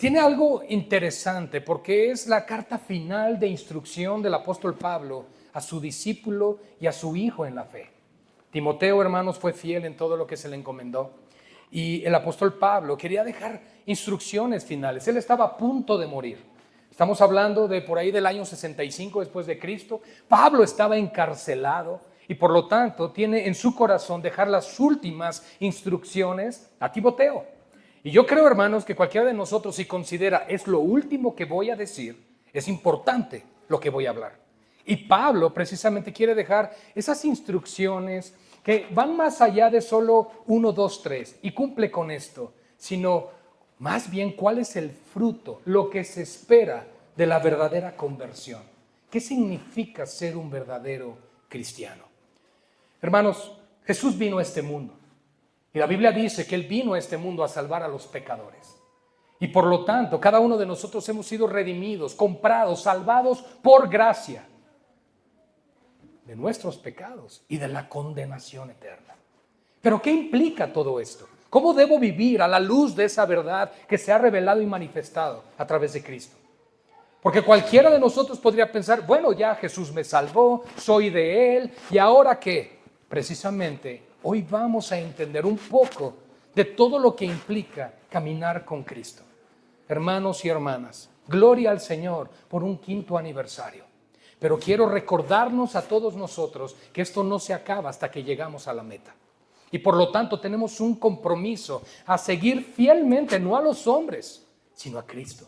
tiene algo interesante porque es la carta final de instrucción del apóstol Pablo a su discípulo y a su hijo en la fe. Timoteo, hermanos, fue fiel en todo lo que se le encomendó. Y el apóstol Pablo quería dejar instrucciones finales. Él estaba a punto de morir. Estamos hablando de por ahí del año 65 después de Cristo. Pablo estaba encarcelado y por lo tanto tiene en su corazón dejar las últimas instrucciones a Timoteo. Y yo creo, hermanos, que cualquiera de nosotros, si considera es lo último que voy a decir, es importante lo que voy a hablar. Y Pablo precisamente quiere dejar esas instrucciones que van más allá de solo 1, 2, 3 y cumple con esto, sino más bien cuál es el fruto, lo que se espera de la verdadera conversión. ¿Qué significa ser un verdadero cristiano? Hermanos, Jesús vino a este mundo y la Biblia dice que Él vino a este mundo a salvar a los pecadores. Y por lo tanto, cada uno de nosotros hemos sido redimidos, comprados, salvados por gracia de nuestros pecados y de la condenación eterna. Pero ¿qué implica todo esto? ¿Cómo debo vivir a la luz de esa verdad que se ha revelado y manifestado a través de Cristo? Porque cualquiera de nosotros podría pensar, bueno, ya Jesús me salvó, soy de Él, ¿y ahora qué? Precisamente hoy vamos a entender un poco de todo lo que implica caminar con Cristo. Hermanos y hermanas, gloria al Señor por un 5º aniversario. Pero quiero recordarnos a todos nosotros que esto no se acaba hasta que llegamos a la meta. Y por lo tanto tenemos un compromiso a seguir fielmente, no a los hombres, sino a Cristo.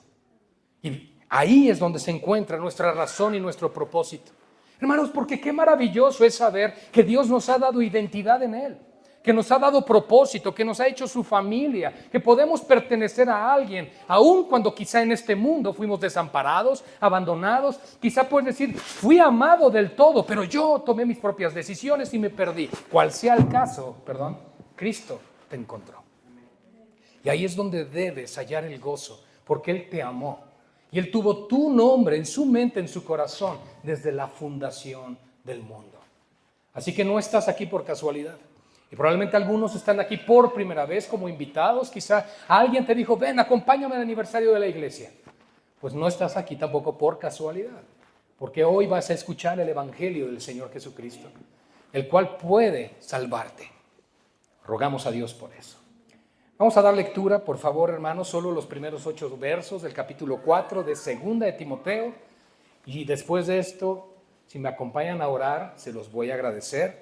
Y ahí es donde se encuentra nuestra razón y nuestro propósito. Hermanos, porque qué maravilloso es saber que Dios nos ha dado identidad en Él, que nos ha dado propósito, que nos ha hecho su familia, que podemos pertenecer a alguien, aun cuando quizá en este mundo fuimos desamparados, abandonados. Quizá puedes decir, fui amado del todo, pero yo tomé mis propias decisiones y me perdí. Cual sea el caso, Cristo te encontró. Y ahí es donde debes hallar el gozo, porque Él te amó. Y Él tuvo tu nombre en su mente, en su corazón, desde la fundación del mundo. Así que no estás aquí por casualidad. Y probablemente algunos están aquí por primera vez como invitados. Quizá alguien te dijo, ven, acompáñame al aniversario de la iglesia. Pues no estás aquí tampoco por casualidad. Porque hoy vas a escuchar el evangelio del Señor Jesucristo, el cual puede salvarte. Rogamos a Dios por eso. Vamos a dar lectura, por favor, hermanos, solo los primeros 8 versos del capítulo 4 de 2 de Timoteo. Y después de esto, si me acompañan a orar, se los voy a agradecer.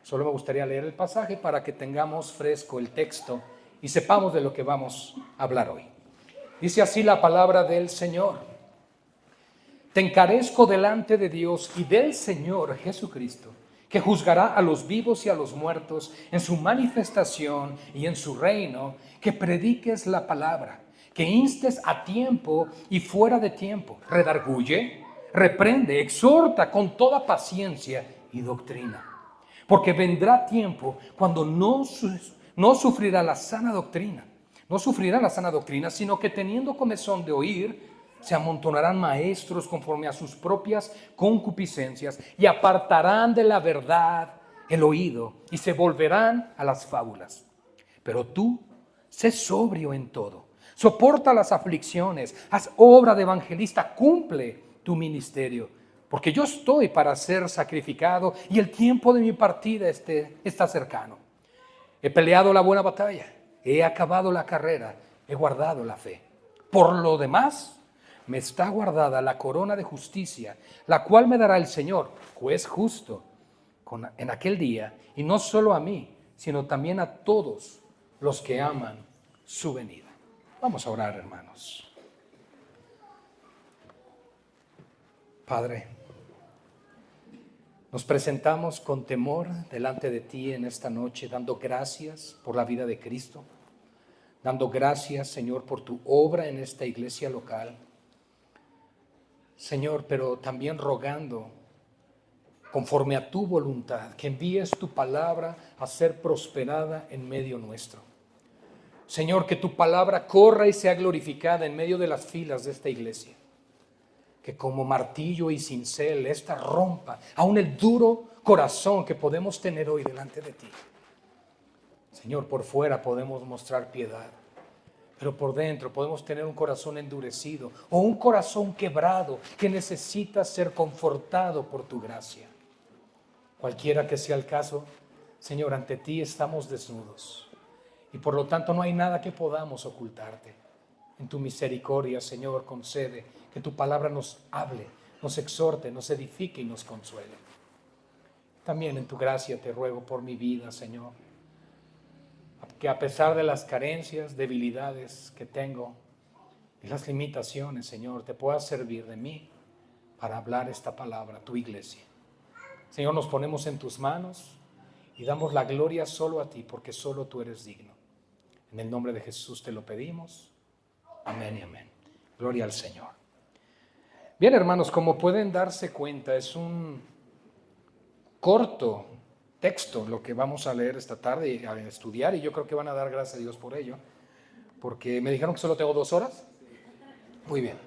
Solo me gustaría leer el pasaje para que tengamos fresco el texto y sepamos de lo que vamos a hablar hoy. Dice así la palabra del Señor. Te encarezco delante de Dios y del Señor Jesucristo, que juzgará a los vivos y a los muertos en su manifestación y en su reino, que prediques la palabra, que instes a tiempo y fuera de tiempo, redarguye, reprende, exhorta con toda paciencia y doctrina. Porque vendrá tiempo cuando no sufrirá la sana doctrina, sino que teniendo comezón de oír, se amontonarán maestros conforme a sus propias concupiscencias y apartarán de la verdad el oído y se volverán a las fábulas. Pero tú, sé sobrio en todo, soporta las aflicciones, haz obra de evangelista, cumple tu ministerio, porque yo estoy para ser sacrificado y el tiempo de mi partida está cercano. He peleado la buena batalla, he acabado la carrera, he guardado la fe. Por lo demás, me está guardada la corona de justicia, la cual me dará el Señor, juez justo, en aquel día, y no solo a mí, sino también a todos los que aman su venida. Vamos a orar, hermanos. Padre, nos presentamos con temor delante de ti en esta noche, dando gracias por la vida de Cristo, dando gracias, Señor, por tu obra en esta iglesia local. Señor, pero también rogando, conforme a tu voluntad, que envíes tu palabra a ser prosperada en medio nuestro. Señor, que tu palabra corra y sea glorificada en medio de las filas de esta iglesia. Que como martillo y cincel, esta rompa aún el duro corazón que podemos tener hoy delante de ti. Señor, por fuera podemos mostrar piedad, pero por dentro podemos tener un corazón endurecido o un corazón quebrado que necesita ser confortado por tu gracia. Cualquiera que sea el caso, Señor, ante ti estamos desnudos y por lo tanto no hay nada que podamos ocultarte. En tu misericordia, Señor, concede que tu palabra nos hable, nos exhorte, nos edifique y nos consuele. También en tu gracia te ruego por mi vida, Señor, que a pesar de las carencias, debilidades que tengo y las limitaciones, Señor, te puedas servir de mí para hablar esta palabra a tu iglesia. Señor, nos ponemos en tus manos y damos la gloria solo a ti, porque solo tú eres digno. En el nombre de Jesús te lo pedimos. Amén y amén. Gloria al Señor. Bien, hermanos, como pueden darse cuenta, es un corto texto lo que vamos a leer esta tarde y a estudiar, y yo creo que van a dar gracias a Dios por ello, porque me dijeron que solo tengo 2 horas. Muy bien.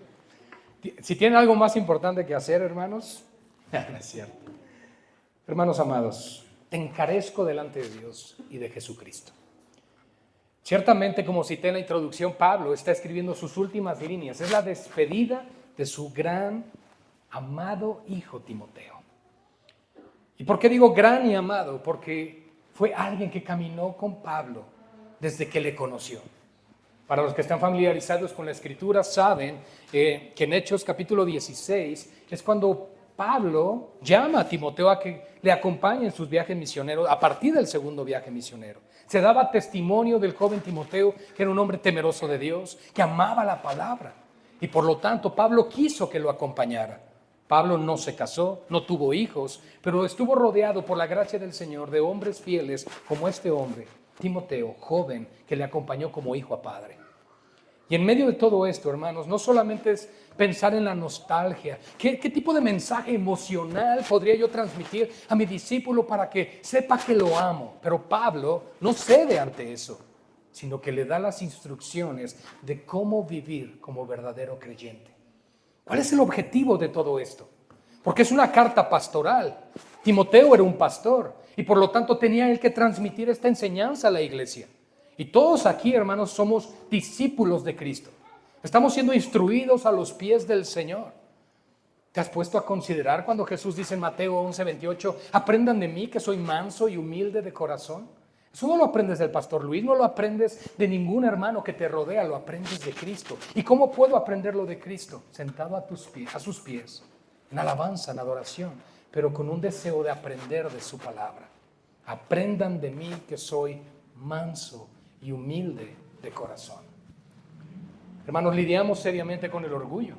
Si tienen algo más importante que hacer, hermanos, no es cierto. Hermanos amados, te encarezco delante de Dios y de Jesucristo. Ciertamente, como cité en la introducción, Pablo está escribiendo sus últimas líneas. Es la despedida de su gran, amado hijo Timoteo. ¿Y por qué digo gran y amado? Porque fue alguien que caminó con Pablo desde que le conoció. Para los que están familiarizados con la Escritura, saben que en Hechos capítulo 16 es cuando Pablo llama a Timoteo a que le acompañe en sus viajes misioneros, a partir del segundo viaje misionero. Se daba testimonio del joven Timoteo, que era un hombre temeroso de Dios, que amaba la palabra. Y por lo tanto, Pablo quiso que lo acompañara. Pablo no se casó, no tuvo hijos, pero estuvo rodeado por la gracia del Señor de hombres fieles como este hombre, Timoteo, joven, que le acompañó como hijo a padre. Y en medio de todo esto, hermanos, no solamente es pensar en la nostalgia. ¿Qué tipo de mensaje emocional podría yo transmitir a mi discípulo para que sepa que lo amo? Pero Pablo no cede ante eso, sino que le da las instrucciones de cómo vivir como verdadero creyente. ¿Cuál es el objetivo de todo esto? Porque es una carta pastoral. Timoteo era un pastor y por lo tanto tenía él que transmitir esta enseñanza a la iglesia. Y todos aquí, hermanos, somos discípulos de Cristo. Estamos siendo instruidos a los pies del Señor. ¿Te has puesto a considerar cuando Jesús dice en Mateo 11:28, aprendan de mí que soy manso y humilde de corazón? Eso no lo aprendes del pastor Luis, no lo aprendes de ningún hermano que te rodea, lo aprendes de Cristo. ¿Y cómo puedo aprenderlo de Cristo? Sentado a sus pies, en alabanza, en adoración, pero con un deseo de aprender de su palabra. Aprendan de mí que soy manso y humilde de corazón. Hermanos, lidiamos seriamente con el orgullo.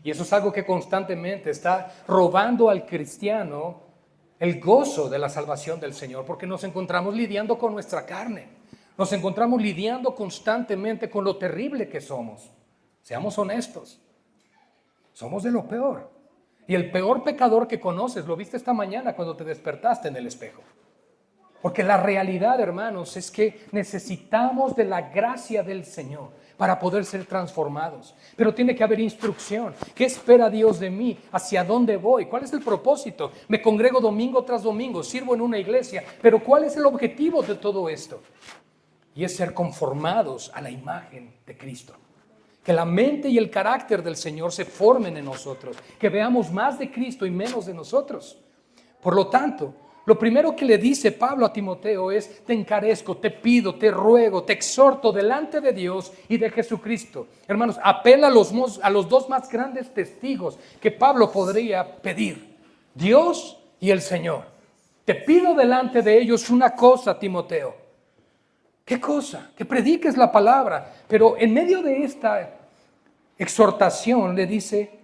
Y eso es algo que constantemente está robando al cristiano el gozo de la salvación del Señor, porque nos encontramos lidiando con nuestra carne. Nos encontramos lidiando constantemente con lo terrible que somos. Seamos honestos. Somos de lo peor. Y el peor pecador que conoces, lo viste esta mañana cuando te despertaste en el espejo. Porque la realidad, hermanos, es que necesitamos de la gracia del Señor para poder ser transformados. Pero tiene que haber instrucción. ¿Qué espera Dios de mí? ¿Hacia dónde voy? ¿Cuál es el propósito? Me congrego domingo tras domingo, sirvo en una iglesia, pero ¿cuál es el objetivo de todo esto? Y es ser conformados a la imagen de Cristo. Que la mente y el carácter del Señor se formen en nosotros, que veamos más de Cristo y menos de nosotros. Por lo tanto, lo primero que le dice Pablo a Timoteo es, te encarezco, te pido, te ruego, te exhorto delante de Dios y de Jesucristo. Hermanos, apela a los dos más grandes testigos que Pablo podría pedir, Dios y el Señor. Te pido delante de ellos una cosa, Timoteo. ¿Qué cosa? Que prediques la palabra. Pero en medio de esta exhortación le dice,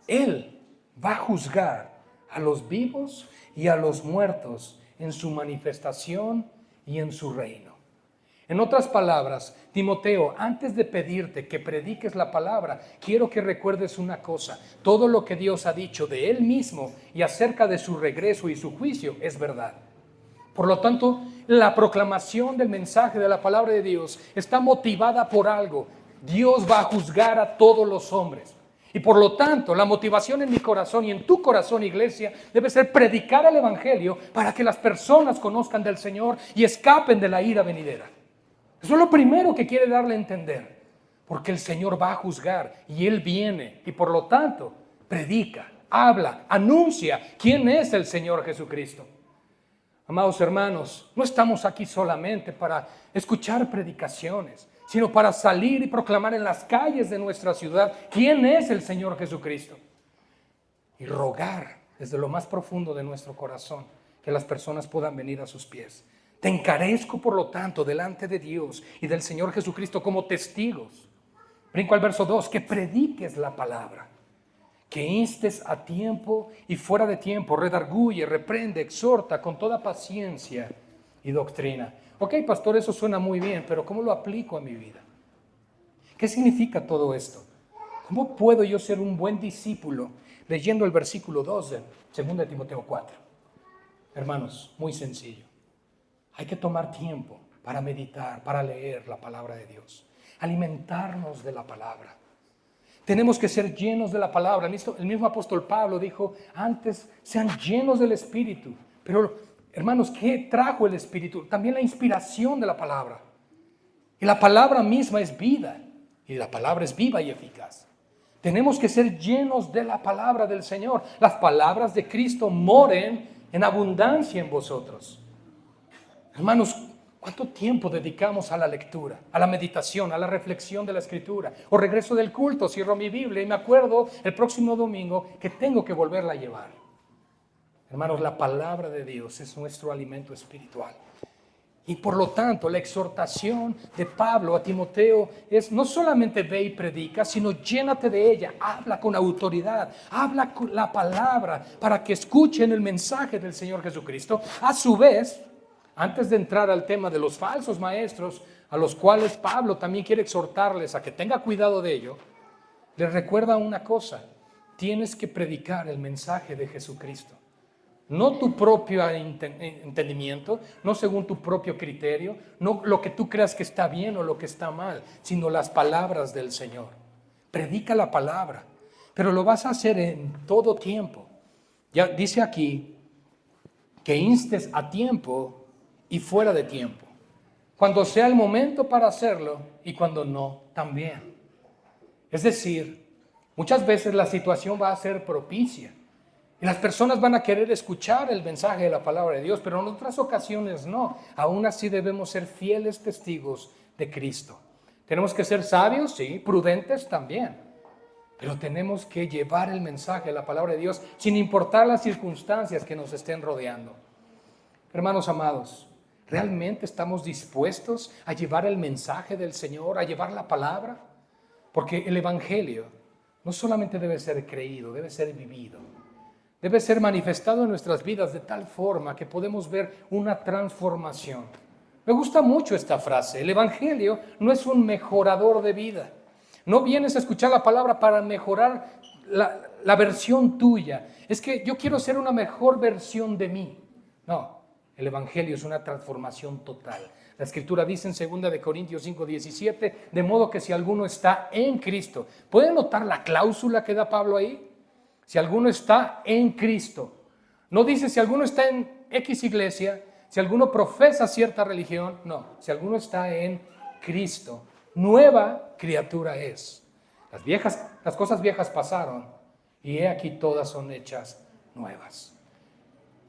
Él va a juzgar a los vivos y a los muertos en su manifestación y en su reino. En otras palabras, Timoteo, antes de pedirte que prediques la palabra, quiero que recuerdes una cosa. Todo lo que Dios ha dicho de Él mismo y acerca de su regreso y su juicio es verdad. Por lo tanto, la proclamación del mensaje de la palabra de Dios está motivada por algo. Dios va a juzgar a todos los hombres. Y por lo tanto, la motivación en mi corazón y en tu corazón, iglesia, debe ser predicar el evangelio para que las personas conozcan del Señor y escapen de la ira venidera. Eso es lo primero que quiere darle a entender, porque el Señor va a juzgar y Él viene y por lo tanto predica, habla, anuncia quién es el Señor Jesucristo. Amados hermanos, no estamos aquí solamente para escuchar predicaciones, sino para salir y proclamar en las calles de nuestra ciudad quién es el Señor Jesucristo. Y rogar desde lo más profundo de nuestro corazón que las personas puedan venir a sus pies. Te encarezco, por lo tanto, delante de Dios y del Señor Jesucristo como testigos. Brinco al verso 2, que prediques la palabra, que instes a tiempo y fuera de tiempo, redarguye, reprende, exhorta con toda paciencia y doctrina. Ok, pastor, eso suena muy bien, pero ¿cómo lo aplico a mi vida? ¿Qué significa todo esto? ¿Cómo puedo yo ser un buen discípulo? Leyendo el versículo 2 de 2 Timoteo 4. Hermanos, muy sencillo. Hay que tomar tiempo para meditar, para leer la palabra de Dios. Alimentarnos de la palabra. Tenemos que ser llenos de la palabra. El mismo apóstol Pablo dijo, antes sean llenos del Espíritu. Pero, hermanos, ¿qué trajo el Espíritu? También la inspiración de la palabra. Y la palabra misma es vida. Y la palabra es viva y eficaz. Tenemos que ser llenos de la palabra del Señor. Las palabras de Cristo moren en abundancia en vosotros. Hermanos, ¿cuánto tiempo dedicamos a la lectura, a la meditación, a la reflexión de la Escritura? O regreso del culto, cierro mi Biblia y me acuerdo el próximo domingo que tengo que volverla a llevar. Hermanos, la palabra de Dios es nuestro alimento espiritual. Y por lo tanto, la exhortación de Pablo a Timoteo es no solamente ve y predica, sino llénate de ella, habla con autoridad, habla con la palabra para que escuchen el mensaje del Señor Jesucristo. A su vez, antes de entrar al tema de los falsos maestros, a los cuales Pablo también quiere exhortarles a que tenga cuidado de ello, les recuerda una cosa: tienes que predicar el mensaje de Jesucristo. No tu propio entendimiento, no según tu propio criterio, no lo que tú creas que está bien o lo que está mal, sino las palabras del Señor. Predica la palabra, pero lo vas a hacer en todo tiempo. Ya dice aquí que instes a tiempo y fuera de tiempo. Cuando sea el momento para hacerlo y cuando no, también. Es decir, muchas veces la situación va a ser propicia. Y las personas van a querer escuchar el mensaje de la palabra de Dios, pero en otras ocasiones no. Aún así debemos ser fieles testigos de Cristo. Tenemos que ser sabios, sí, prudentes también. Pero tenemos que llevar el mensaje de la palabra de Dios sin importar las circunstancias que nos estén rodeando. Hermanos amados, ¿realmente estamos dispuestos a llevar el mensaje del Señor, a llevar la palabra? Porque el Evangelio no solamente debe ser creído, debe ser vivido. Debe ser manifestado en nuestras vidas de tal forma que podemos ver una transformación. Me gusta mucho esta frase. El Evangelio no es un mejorador de vida. No vienes a escuchar la palabra para mejorar la versión tuya. Es que yo quiero ser una mejor versión de mí. No, el Evangelio es una transformación total. La Escritura dice en 2 Corintios 5:17, de modo que si alguno está en Cristo. ¿Pueden notar la cláusula que da Pablo ahí? Si alguno está en Cristo. No dice si alguno está en X iglesia, si alguno profesa cierta religión. No, si alguno está en Cristo, nueva criatura es. Las cosas viejas pasaron y he aquí todas son hechas nuevas.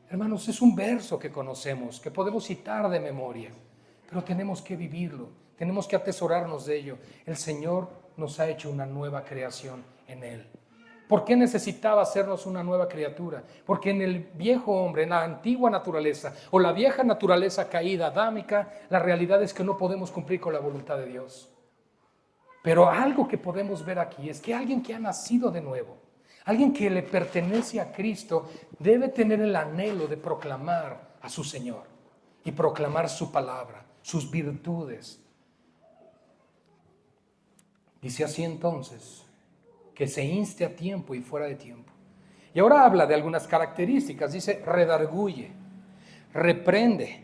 Hermanos, es un verso que conocemos, que podemos citar de memoria, pero tenemos que vivirlo, tenemos que atesorarnos de ello. El Señor nos ha hecho una nueva creación en Él. ¿Por qué necesitaba hacernos una nueva criatura? Porque en el viejo hombre, en la antigua naturaleza o la vieja naturaleza caída, adámica, la realidad es que no podemos cumplir con la voluntad de Dios. Pero algo que podemos ver aquí es que alguien que ha nacido de nuevo, alguien que le pertenece a Cristo, debe tener el anhelo de proclamar a su Señor y proclamar su palabra, sus virtudes. Dice así entonces, que se inste a tiempo y fuera de tiempo. Y ahora habla de algunas características. Dice, redarguye, reprende,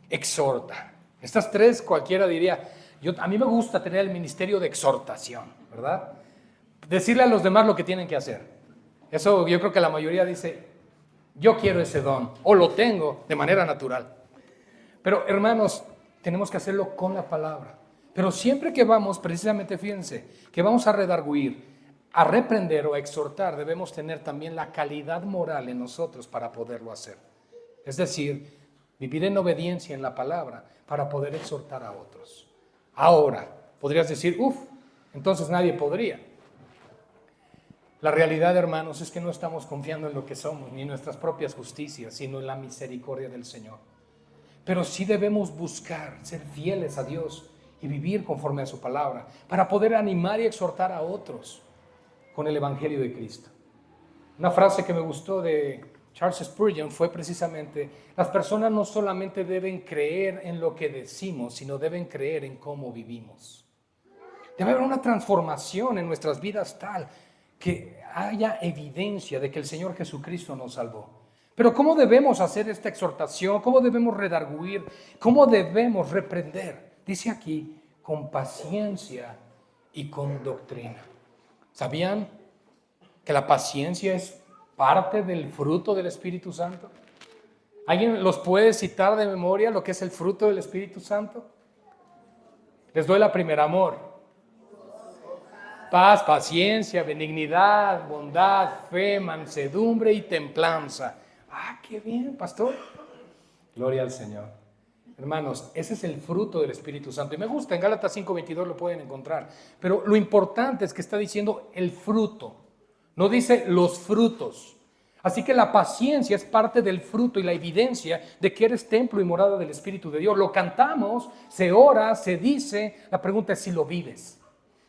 exhorta. Estas tres cualquiera diría, a mí me gusta tener el ministerio de exhortación, ¿verdad? Decirle a los demás lo que tienen que hacer. Eso yo creo que la mayoría dice, yo quiero ese don, o lo tengo de manera natural. Pero hermanos, tenemos que hacerlo con la palabra. Pero siempre que vamos, precisamente fíjense, que vamos a redarguir, a reprender o a exhortar, debemos tener también la calidad moral en nosotros para poderlo hacer. Es decir, vivir en obediencia en la palabra para poder exhortar a otros. Ahora, podrías decir, entonces nadie podría. La realidad, hermanos, es que no estamos confiando en lo que somos, ni en nuestras propias justicias, sino en la misericordia del Señor. Pero sí debemos buscar ser fieles a Dios y vivir conforme a su palabra, para poder animar y exhortar a otros con el Evangelio de Cristo. Una frase que me gustó de Charles Spurgeon fue precisamente: las personas no solamente deben creer en lo que decimos, sino deben creer en cómo vivimos. Debe haber una transformación en nuestras vidas tal que haya evidencia de que el Señor Jesucristo nos salvó. Pero ¿cómo debemos hacer esta exhortación? ¿Cómo debemos redarguir? ¿Cómo debemos reprender? Dice aquí, con paciencia y con doctrina. ¿Sabían que la paciencia es parte del fruto del Espíritu Santo? ¿Alguien los puede citar de memoria lo que es el fruto del Espíritu Santo? Les doy la primera: amor, paz, paciencia, benignidad, bondad, fe, mansedumbre y templanza. ¡Qué bien, pastor! Gloria al Señor. Hermanos, ese es el fruto del Espíritu Santo. Y me gusta, en Gálatas 5:22 lo pueden encontrar. Pero lo importante es que está diciendo el fruto. No dice los frutos. Así que la paciencia es parte del fruto y la evidencia de que eres templo y morada del Espíritu de Dios. Lo cantamos, se ora, se dice. La pregunta es si lo vives.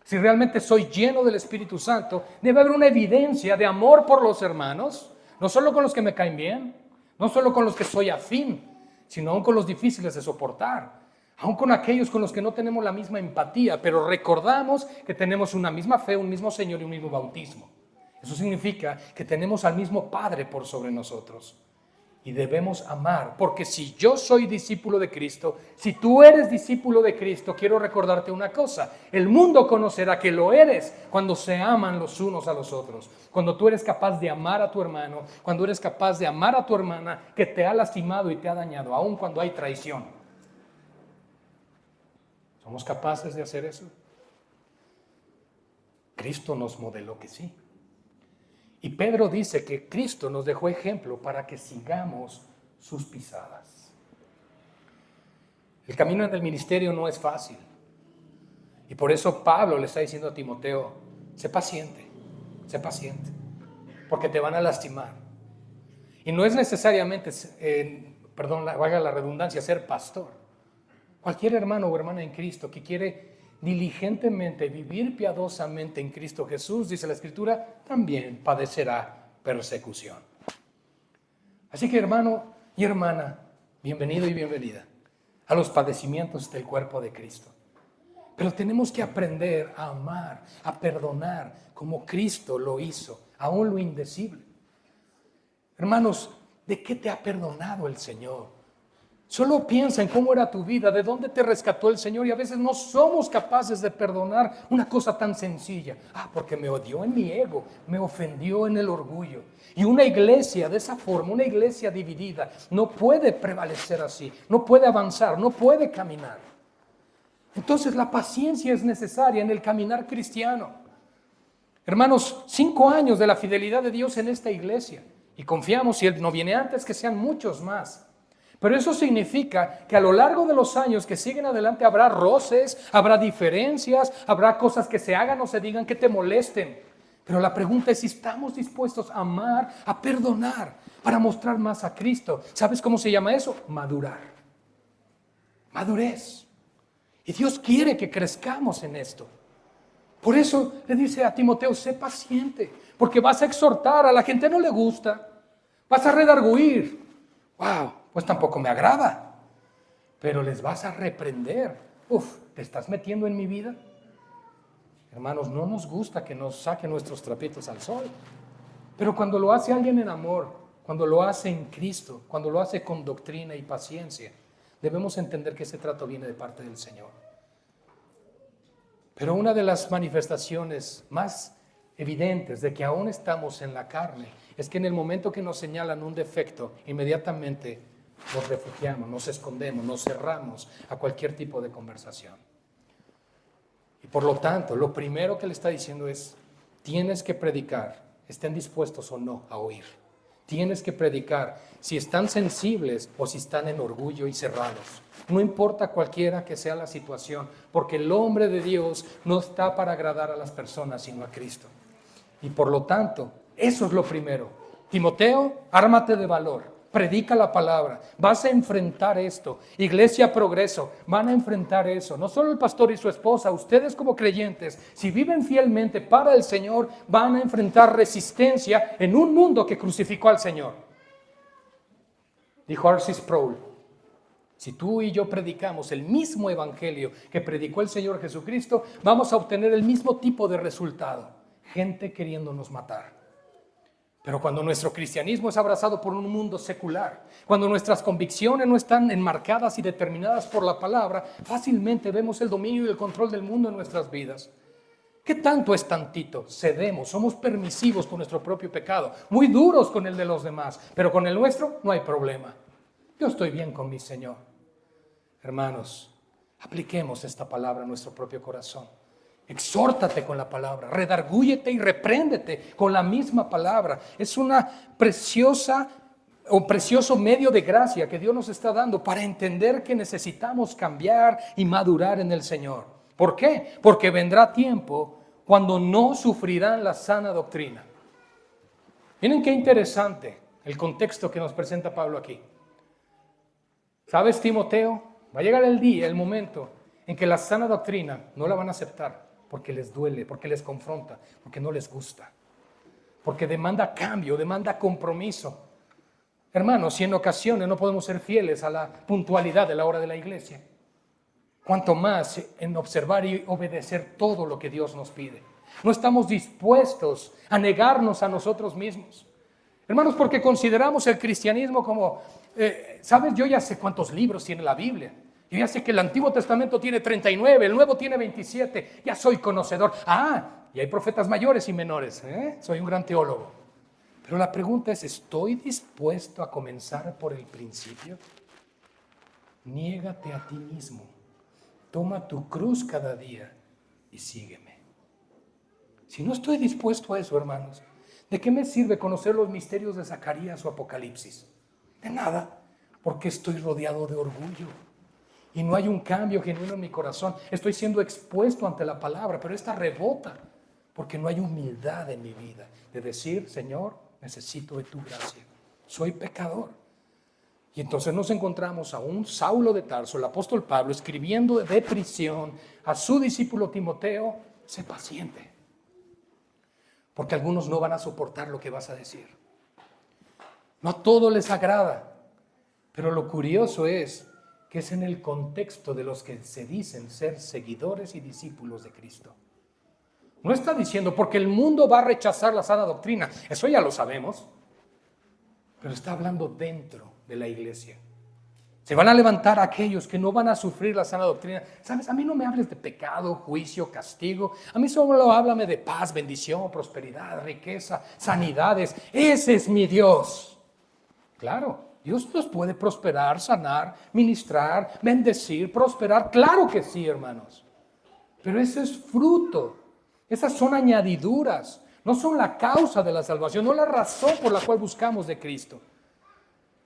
Si realmente soy lleno del Espíritu Santo, debe haber una evidencia de amor por los hermanos. No solo con los que me caen bien, no solo con los que soy afín, sino aún con los difíciles de soportar, aún con aquellos con los que no tenemos la misma empatía, pero recordamos que tenemos una misma fe, un mismo Señor y un mismo bautismo. Eso significa que tenemos al mismo Padre por sobre nosotros. Y debemos amar, porque si yo soy discípulo de Cristo, si tú eres discípulo de Cristo, quiero recordarte una cosa: el mundo conocerá que lo eres cuando se aman los unos a los otros, cuando tú eres capaz de amar a tu hermano, cuando eres capaz de amar a tu hermana que te ha lastimado y te ha dañado, aun cuando hay traición. ¿Somos capaces de hacer eso? Cristo nos modeló que sí. Y Pedro dice que Cristo nos dejó ejemplo para que sigamos sus pisadas. El camino del ministerio no es fácil. Y por eso Pablo le está diciendo a Timoteo: sé paciente, porque te van a lastimar. Y no es necesariamente, valga la redundancia, ser pastor. Cualquier hermano o hermana en Cristo que quiere diligentemente vivir piadosamente en Cristo Jesús, dice la Escritura, también padecerá persecución. Así que, hermano y hermana, bienvenido y bienvenida a los padecimientos del cuerpo de Cristo. Pero tenemos que aprender a amar, a perdonar como Cristo lo hizo, aún lo indecible. Hermanos, ¿de qué te ha perdonado el Señor? Solo piensa en cómo era tu vida, de dónde te rescató el Señor, y a veces no somos capaces de perdonar una cosa tan sencilla. Porque me odió en mi ego, me ofendió en el orgullo. Y una iglesia de esa forma, una iglesia dividida, no puede prevalecer así, no puede avanzar, no puede caminar. Entonces la paciencia es necesaria en el caminar cristiano. Hermanos, 5 años de la fidelidad de Dios en esta iglesia, y confiamos, si Él no viene antes, que sean muchos más. Pero eso significa que a lo largo de los años que siguen adelante habrá roces, habrá diferencias, habrá cosas que se hagan o se digan que te molesten. Pero la pregunta es si estamos dispuestos a amar, a perdonar, para mostrar más a Cristo. ¿Sabes cómo se llama eso? Madurar. Madurez. Y Dios quiere que crezcamos en esto. Por eso le dice a Timoteo: sé paciente, porque vas a exhortar, a la gente no le gusta, vas a redarguir. Pues tampoco me agrada, pero les vas a reprender. ¿Te estás metiendo en mi vida? Hermanos, no nos gusta que nos saquen nuestros trapitos al sol, pero cuando lo hace alguien en amor, cuando lo hace en Cristo, cuando lo hace con doctrina y paciencia, debemos entender que ese trato viene de parte del Señor. Pero una de las manifestaciones más evidentes de que aún estamos en la carne es que en el momento que nos señalan un defecto, inmediatamente nos refugiamos, nos escondemos, nos cerramos a cualquier tipo de conversación. Y por lo tanto, lo primero que le está diciendo es, tienes que predicar, estén dispuestos o no a oír. Tienes que predicar si están sensibles o si están en orgullo y cerrados. No importa cualquiera que sea la situación, porque el hombre de Dios no está para agradar a las personas, sino a Cristo. Y por lo tanto, eso es lo primero. Timoteo, ármate de valor. Predica la palabra, vas a enfrentar esto. Iglesia Progreso, van a enfrentar eso. No solo el pastor y su esposa, ustedes como creyentes, si viven fielmente para el Señor, van a enfrentar resistencia en un mundo que crucificó al Señor. Dijo R.C. Sproul, si tú y yo predicamos el mismo evangelio que predicó el Señor Jesucristo, vamos a obtener el mismo tipo de resultado. Gente queriéndonos matar. Pero cuando nuestro cristianismo es abrazado por un mundo secular, cuando nuestras convicciones no están enmarcadas y determinadas por la palabra, fácilmente vemos el dominio y el control del mundo en nuestras vidas. ¿Qué tanto es tantito? Cedemos, somos permisivos con nuestro propio pecado, muy duros con el de los demás, pero con el nuestro no hay problema. Yo estoy bien con mi Señor. Hermanos, apliquemos esta palabra a nuestro propio corazón. Exhórtate con la palabra, redargúyete y repréndete con la misma palabra. Es una precioso medio de gracia que Dios nos está dando para entender que necesitamos cambiar y madurar en el Señor. ¿Por qué? Porque vendrá tiempo cuando no sufrirán la sana doctrina. Miren qué interesante el contexto que nos presenta Pablo aquí. ¿Sabes, Timoteo? Va a llegar el día, el momento en que la sana doctrina no la van a aceptar. Porque les duele, porque les confronta, porque no les gusta, porque demanda cambio, demanda compromiso. Hermanos, si en ocasiones no podemos ser fieles a la puntualidad de la hora de la iglesia, cuanto más en observar y obedecer todo lo que Dios nos pide. No estamos dispuestos a negarnos a nosotros mismos. Hermanos, porque consideramos el cristianismo como, ¿sabes? Yo ya sé cuántos libros tiene la Biblia. Yo ya sé que el Antiguo Testamento tiene 39, el Nuevo tiene 27, ya soy conocedor. Y hay profetas mayores y menores, soy un gran teólogo. Pero la pregunta es, ¿estoy dispuesto a comenzar por el principio? Niégate a ti mismo, toma tu cruz cada día y sígueme. Si no estoy dispuesto a eso, hermanos, ¿de qué me sirve conocer los misterios de Zacarías o Apocalipsis? De nada, porque estoy rodeado de orgullo. Y no hay un cambio genuino en mi corazón. Estoy siendo expuesto ante la palabra, pero esta rebota, porque no hay humildad en mi vida de decir, Señor, necesito de tu gracia. Soy pecador. Y entonces nos encontramos a un Saulo de Tarso, el apóstol Pablo, escribiendo de prisión a su discípulo Timoteo, sé paciente, porque algunos no van a soportar lo que vas a decir. No a todos les agrada, pero lo curioso es que es en el contexto de los que se dicen ser seguidores y discípulos de Cristo. No está diciendo porque el mundo va a rechazar la sana doctrina, eso ya lo sabemos, pero está hablando dentro de la iglesia. Se van a levantar aquellos que no van a sufrir la sana doctrina. ¿Sabes? A mí no me hables de pecado, juicio, castigo. A mí solo háblame de paz, bendición, prosperidad, riqueza, sanidades. Ese es mi Dios. Claro. Dios nos puede prosperar, sanar, ministrar, bendecir, prosperar. Claro que sí, hermanos. Pero ese es fruto. Esas son añadiduras. No son la causa de la salvación, no la razón por la cual buscamos de Cristo.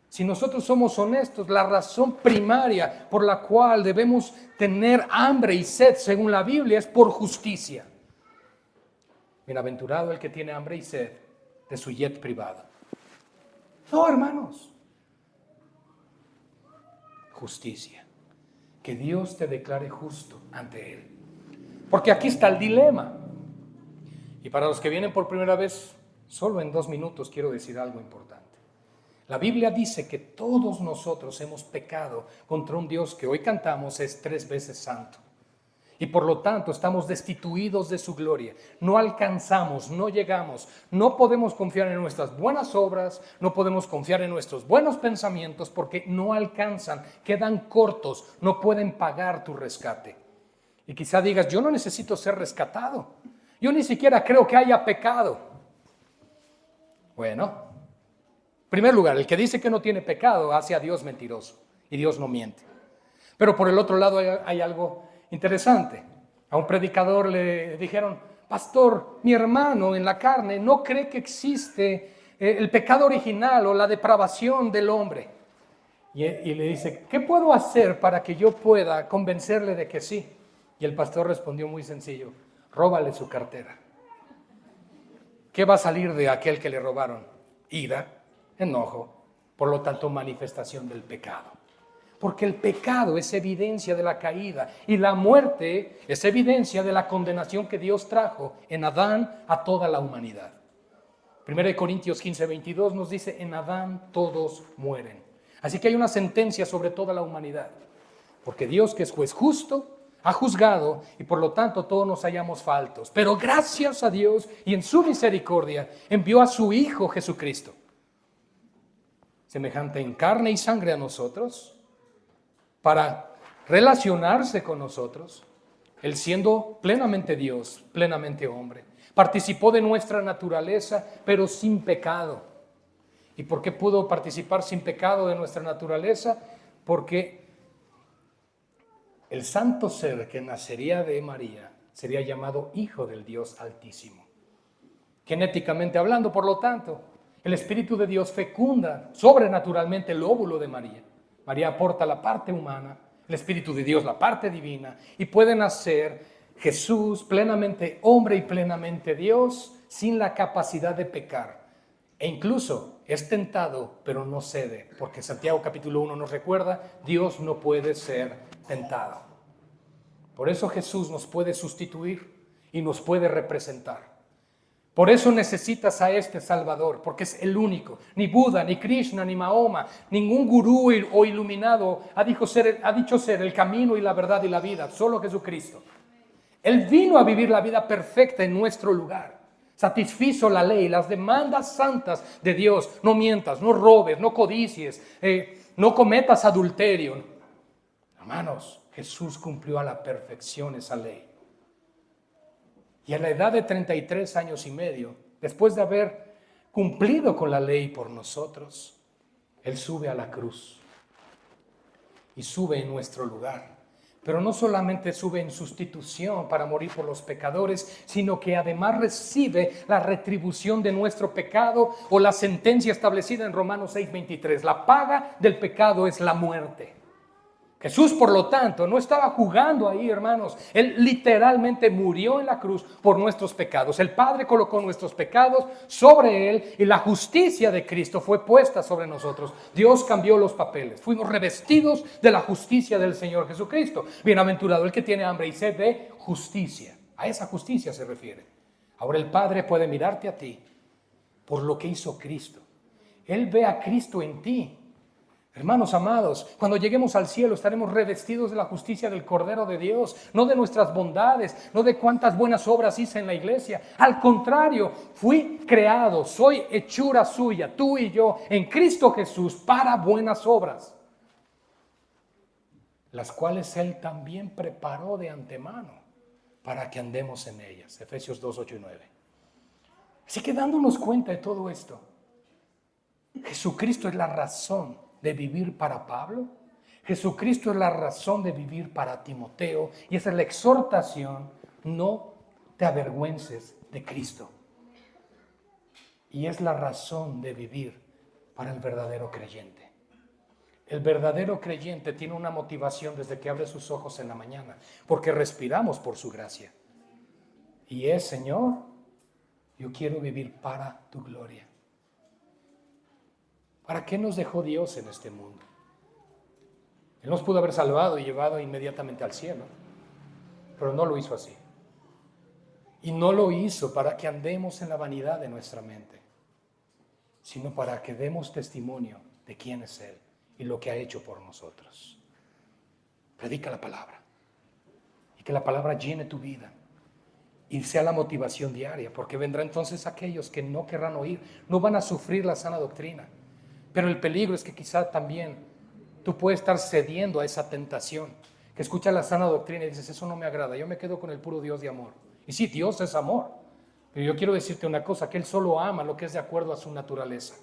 Si nosotros somos honestos, la razón primaria por la cual debemos tener hambre y sed, según la Biblia, es por justicia. Bienaventurado el que tiene hambre y sed de su jet privado. No, hermanos. Justicia. Que Dios te declare justo ante Él. Porque aquí está el dilema. Y para los que vienen por primera vez, solo en 2 minutos quiero decir algo importante. La Biblia dice que todos nosotros hemos pecado contra un Dios que hoy cantamos es 3 veces santo. Y por lo tanto estamos destituidos de su gloria. No alcanzamos, no llegamos, no podemos confiar en nuestras buenas obras, no podemos confiar en nuestros buenos pensamientos porque no alcanzan, quedan cortos, no pueden pagar tu rescate. Y quizá digas, yo no necesito ser rescatado, yo ni siquiera creo que haya pecado. Bueno, primer lugar, el que dice que no tiene pecado hace a Dios mentiroso y Dios no miente. Pero por el otro lado hay algo interesante. A un predicador le dijeron: pastor, mi hermano en la carne no cree que existe el pecado original o la depravación del hombre. Y le dice: ¿qué puedo hacer para que yo pueda convencerle de que sí? Y el pastor respondió muy sencillo: róbale su cartera. ¿Qué va a salir de aquel que le robaron? Ira, enojo, por lo tanto manifestación del pecado. Porque el pecado es evidencia de la caída y la muerte es evidencia de la condenación que Dios trajo en Adán a toda la humanidad. 1 Corintios 15:22 nos dice: en Adán todos mueren. Así que hay una sentencia sobre toda la humanidad, porque Dios, que es juez justo, ha juzgado y por lo tanto todos nos hallamos faltos. Pero gracias a Dios y en su misericordia envió a su Hijo Jesucristo, semejante en carne y sangre a nosotros, para relacionarse con nosotros. Él, siendo plenamente Dios, plenamente hombre, participó de nuestra naturaleza, pero sin pecado. ¿Y por qué pudo participar sin pecado de nuestra naturaleza? Porque el santo ser que nacería de María sería llamado Hijo del Dios Altísimo. Genéticamente hablando, por lo tanto, el Espíritu de Dios fecunda sobrenaturalmente el óvulo de María. María aporta la parte humana, el Espíritu de Dios la parte divina, y puede nacer Jesús plenamente hombre y plenamente Dios, sin la capacidad de pecar. E incluso es tentado, pero no cede, porque Santiago capítulo 1 nos recuerda: Dios no puede ser tentado. Por eso Jesús nos puede sustituir y nos puede representar. Por eso necesitas a este Salvador, porque es el único. Ni Buda, ni Krishna, ni Mahoma, ningún gurú o iluminado ha dicho ser el camino y la verdad y la vida, solo Jesucristo. Él vino a vivir la vida perfecta en nuestro lugar. Satisfizo la ley, las demandas santas de Dios. No mientas, no robes, no codicies, no cometas adulterio. Hermanos, Jesús cumplió a la perfección esa ley. Y a la edad de 33 años y medio, después de haber cumplido con la ley por nosotros, Él sube a la cruz y sube en nuestro lugar. Pero no solamente sube en sustitución para morir por los pecadores, sino que además recibe la retribución de nuestro pecado, o la sentencia establecida en Romanos 6:23. La paga del pecado es la muerte. Jesús, por lo tanto, no estaba jugando ahí, hermanos. Él literalmente murió en la cruz por nuestros pecados. El Padre colocó nuestros pecados sobre Él y la justicia de Cristo fue puesta sobre nosotros. Dios cambió los papeles. Fuimos revestidos de la justicia del Señor Jesucristo. Bienaventurado el que tiene hambre y sed de justicia. A esa justicia se refiere. Ahora el Padre puede mirarte a ti por lo que hizo Cristo. Él ve a Cristo en ti. Hermanos amados, cuando lleguemos al cielo estaremos revestidos de la justicia del Cordero de Dios, no de nuestras bondades, no de cuántas buenas obras hice en la iglesia. Al contrario, fui creado, soy hechura suya, tú y yo, en Cristo Jesús, para buenas obras, las cuales Él también preparó de antemano para que andemos en ellas. Efesios 2, 8 y 9. Así que dándonos cuenta de todo esto, Jesucristo es la razón de vivir para Pablo. Jesucristo es la razón de vivir para Timoteo, y esa es la exhortación: no te avergüences de Cristo. Y es la razón de vivir para el verdadero creyente. El verdadero creyente tiene una motivación desde que abre sus ojos en la mañana, porque respiramos por su gracia. Y es: Señor, yo quiero vivir para tu gloria. ¿Para qué nos dejó Dios en este mundo? Él nos pudo haber salvado y llevado inmediatamente al cielo, pero no lo hizo así. Y no lo hizo para que andemos en la vanidad de nuestra mente, sino para que demos testimonio de quién es Él y lo que ha hecho por nosotros. Predica la palabra y que la palabra llene tu vida y sea la motivación diaria, porque vendrá entonces aquellos que no querrán oír, no van a sufrir la sana doctrina. Pero el peligro es que quizá también tú puedes estar cediendo a esa tentación, que escuchas la sana doctrina y dices: eso no me agrada, yo me quedo con el puro Dios de amor. Y sí, Dios es amor, pero yo quiero decirte una cosa, que Él solo ama lo que es de acuerdo a su naturaleza.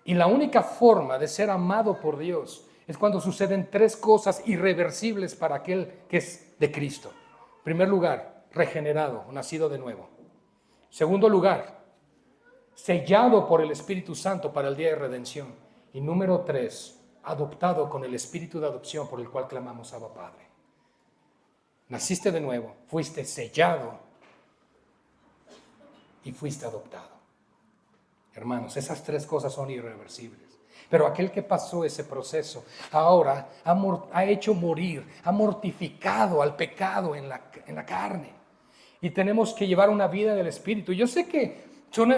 Y la única forma de ser amado por Dios es cuando suceden tres cosas irreversibles para aquel que es de Cristo. En primer lugar, regenerado, nacido de nuevo. Segundo lugar, sellado por el Espíritu Santo para el día de redención. Y número 3, adoptado con el Espíritu de adopción por el cual clamamos Abba Padre. Naciste de nuevo, fuiste sellado y fuiste adoptado. Hermanos, esas tres cosas son irreversibles. Pero aquel que pasó ese proceso ahora ha hecho morir, ha mortificado al pecado en la carne. Y tenemos que llevar una vida del Espíritu. Yo sé que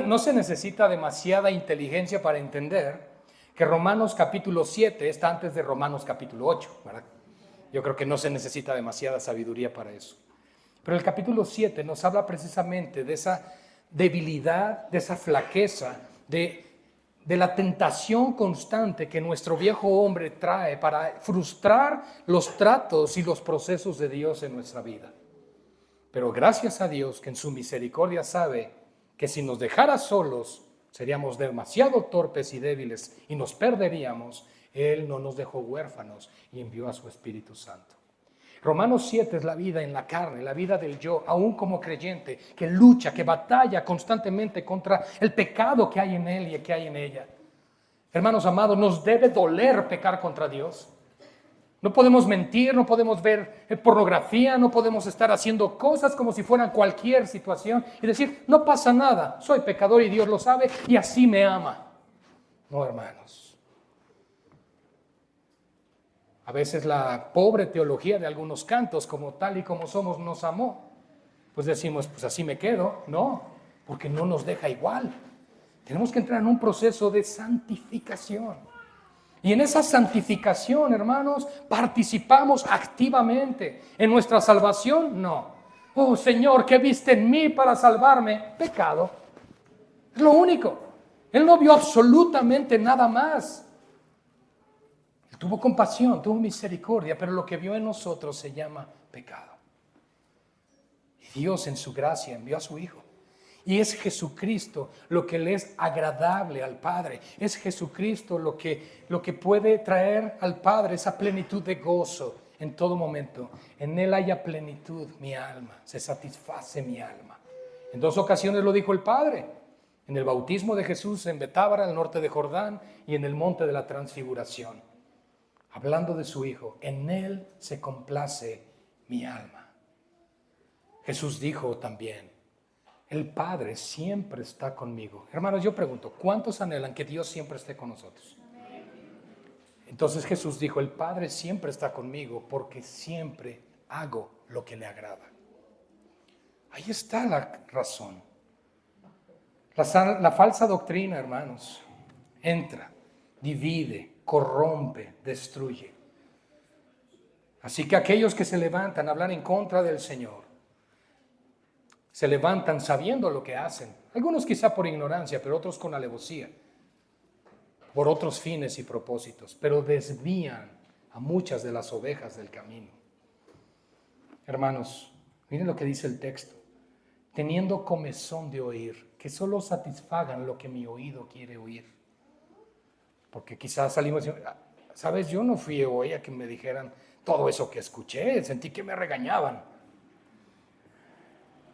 no se necesita demasiada inteligencia para entender que Romanos capítulo 7 está antes de Romanos capítulo 8, ¿verdad? Yo creo que no se necesita demasiada sabiduría para eso. Pero el capítulo 7 nos habla precisamente de esa debilidad, de esa flaqueza, de la tentación constante que nuestro viejo hombre trae para frustrar los tratos y los procesos de Dios en nuestra vida. Pero gracias a Dios que en su misericordia sabe que si nos dejara solos seríamos demasiado torpes y débiles y nos perderíamos. Él no nos dejó huérfanos y envió a su Espíritu Santo. Romanos 7 es la vida en la carne, la vida del yo, aún como creyente, que lucha, que batalla constantemente contra el pecado que hay en él y que hay en ella. Hermanos amados, nos debe doler pecar contra Dios. No podemos mentir, no podemos ver pornografía, no podemos estar haciendo cosas como si fueran cualquier situación y decir, no pasa nada, soy pecador y Dios lo sabe y así me ama. No, hermanos. A veces la pobre teología de algunos cantos, como tal y como somos, nos amó. Pues decimos, pues así me quedo. No, porque no nos deja igual. Tenemos que entrar en un proceso de santificación. Y en esa santificación, hermanos, participamos activamente. En nuestra salvación, no. Oh, Señor, ¿qué viste en mí para salvarme? Pecado. Es lo único. Él no vio absolutamente nada más. Tuvo compasión, tuvo misericordia, pero lo que vio en nosotros se llama pecado. Y Dios en su gracia envió a su Hijo. Y es Jesucristo lo que le es agradable al Padre. Es Jesucristo lo que puede traer al Padre esa plenitud de gozo en todo momento. En Él haya plenitud mi alma, se satisface mi alma. En 2 ocasiones lo dijo el Padre. En el bautismo de Jesús en Betábara, al norte de Jordán, y en el monte de la Transfiguración. Hablando de su Hijo, en Él se complace mi alma. Jesús dijo también, el Padre siempre está conmigo. Hermanos, yo pregunto, ¿cuántos anhelan que Dios siempre esté con nosotros? Entonces Jesús dijo, el Padre siempre está conmigo porque siempre hago lo que le agrada. Ahí está la razón. La falsa doctrina, hermanos, entra, divide, corrompe, destruye. Así que aquellos que se levantan a hablar en contra del Señor, se levantan sabiendo lo que hacen. Algunos quizá por ignorancia, pero otros con alevosía, por otros fines y propósitos, pero desvían a muchas de las ovejas del camino. Hermanos, miren lo que dice el texto. Teniendo comezón de oír, que solo satisfagan lo que mi oído quiere oír. Porque quizás salimos y ¿sabes? Yo no fui hoy a que me dijeran todo eso que escuché, sentí que me regañaban.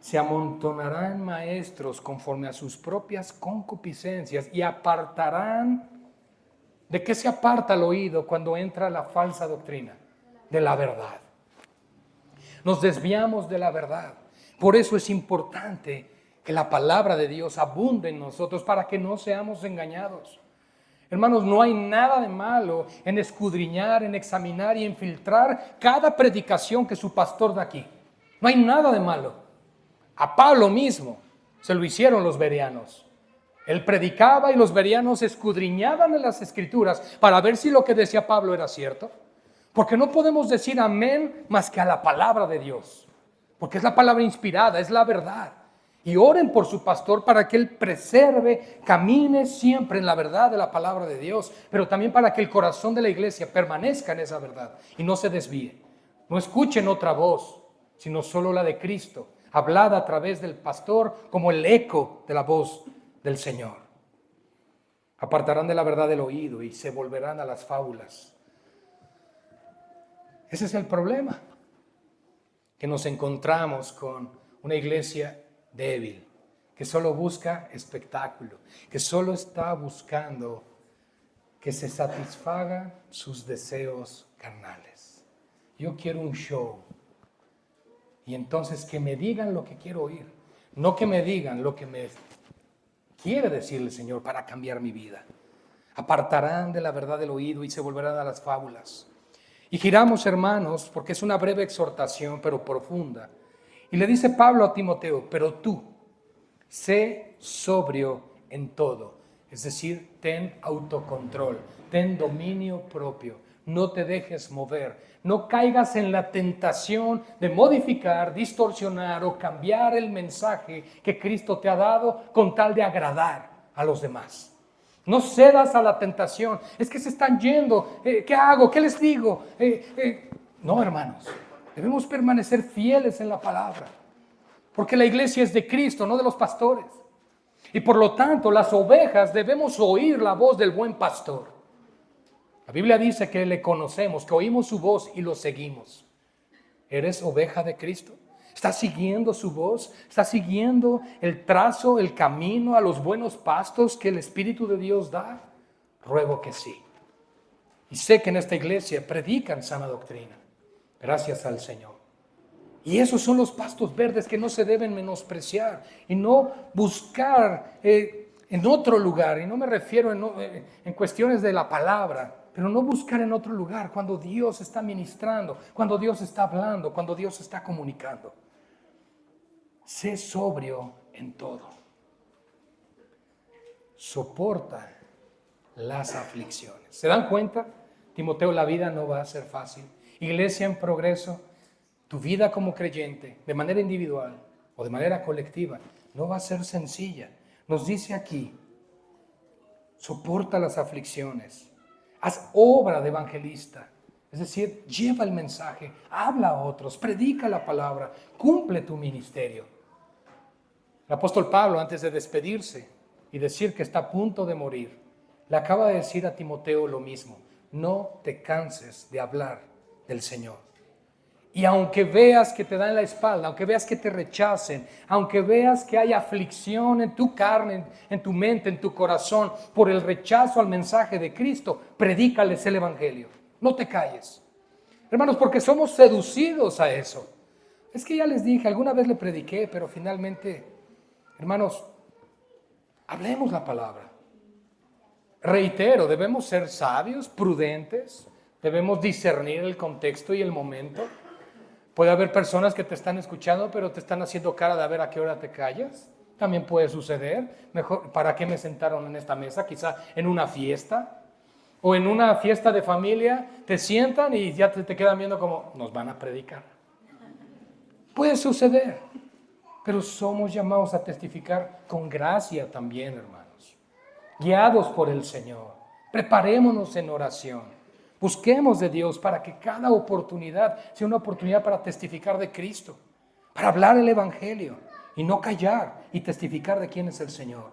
Se amontonarán maestros conforme a sus propias concupiscencias y apartarán. ¿De qué se aparta el oído cuando entra la falsa doctrina? De la verdad. Nos desviamos de la verdad. Por eso es importante que la palabra de Dios abunde en nosotros para que no seamos engañados. Hermanos, no hay nada de malo en escudriñar, en examinar y en filtrar cada predicación que su pastor da aquí. No hay nada de malo. A Pablo mismo se lo hicieron los bereanos. Él predicaba y los bereanos escudriñaban en las Escrituras para ver si lo que decía Pablo era cierto. Porque no podemos decir amén más que a la palabra de Dios. Porque es la palabra inspirada, es la verdad. Y oren por su pastor para que él preserve, camine siempre en la verdad de la palabra de Dios, pero también para que el corazón de la iglesia permanezca en esa verdad y no se desvíe. No escuchen otra voz, sino solo la de Cristo, hablada a través del pastor como el eco de la voz del Señor. Apartarán de la verdad el oído y se volverán a las fábulas. Ese es el problema, que nos encontramos con una iglesia débil, que solo busca espectáculo, que solo está buscando que se satisfagan sus deseos carnales. Yo quiero un show, y entonces que me digan lo que quiero oír, no que me digan lo que me quiere decir el Señor para cambiar mi vida. Apartarán de la verdad del oído y se volverán a las fábulas. Y giramos, hermanos, porque es una breve exhortación, pero profunda. Y le dice Pablo a Timoteo, pero tú, sé sobrio en todo. Es decir, ten autocontrol, ten dominio propio. No te dejes mover. No caigas en la tentación de modificar, distorsionar o cambiar el mensaje que Cristo te ha dado con tal de agradar a los demás. No cedas a la tentación. Es que se están yendo. ¿Qué hago? ¿Qué les digo? No, hermanos. Debemos permanecer fieles en la palabra. Porque la iglesia es de Cristo, no de los pastores. Y por lo tanto, las ovejas debemos oír la voz del buen pastor. La Biblia dice que le conocemos, que oímos su voz y lo seguimos. ¿Eres oveja de Cristo? ¿Estás siguiendo su voz? ¿Estás siguiendo el trazo, el camino a los buenos pastos que el Espíritu de Dios da? Ruego que sí. Y sé que en esta iglesia predican sana doctrina. Gracias al Señor. Y esos son los pastos verdes que no se deben menospreciar y no buscar en otro lugar. Y no me refiero en cuestiones de la palabra, pero no buscar en otro lugar cuando Dios está ministrando, cuando Dios está hablando, cuando Dios está comunicando. Sé sobrio en todo. Soporta las aflicciones. ¿Se dan cuenta? Timoteo, la vida no va a ser fácil. Iglesia en progreso, tu vida como creyente, de manera individual o de manera colectiva, no va a ser sencilla. Nos dice aquí, soporta las aflicciones. Haz obra de evangelista, es decir, lleva el mensaje, habla a otros, predica la palabra, cumple tu ministerio. El apóstol Pablo, antes de despedirse y decir que está a punto de morir, le acaba de decir a Timoteo lo mismo: no te canses de hablar del Señor. Y aunque veas que te dan la espalda, aunque veas que te rechacen, aunque veas que hay aflicción en tu carne, en tu mente, en tu corazón, por el rechazo al mensaje de Cristo, predícales el evangelio. No te calles. Hermanos, porque somos seducidos a eso. Es que ya les dije, alguna vez le prediqué, pero finalmente, hermanos, hablemos la palabra. Reitero, debemos ser sabios, prudentes, debemos discernir el contexto y el momento. Puede haber personas que te están escuchando, pero te están haciendo cara de a ver a qué hora te callas. También puede suceder. Mejor, ¿para qué me sentaron en esta mesa? Quizá en una fiesta o en una fiesta de familia te sientan y ya te quedan viendo como nos van a predicar. Puede suceder, pero somos llamados a testificar con gracia también, hermanos. Guiados por el Señor. Preparémonos en oración. Busquemos de Dios para que cada oportunidad sea una oportunidad para testificar de Cristo, para hablar el evangelio y no callar y testificar de quién es el Señor.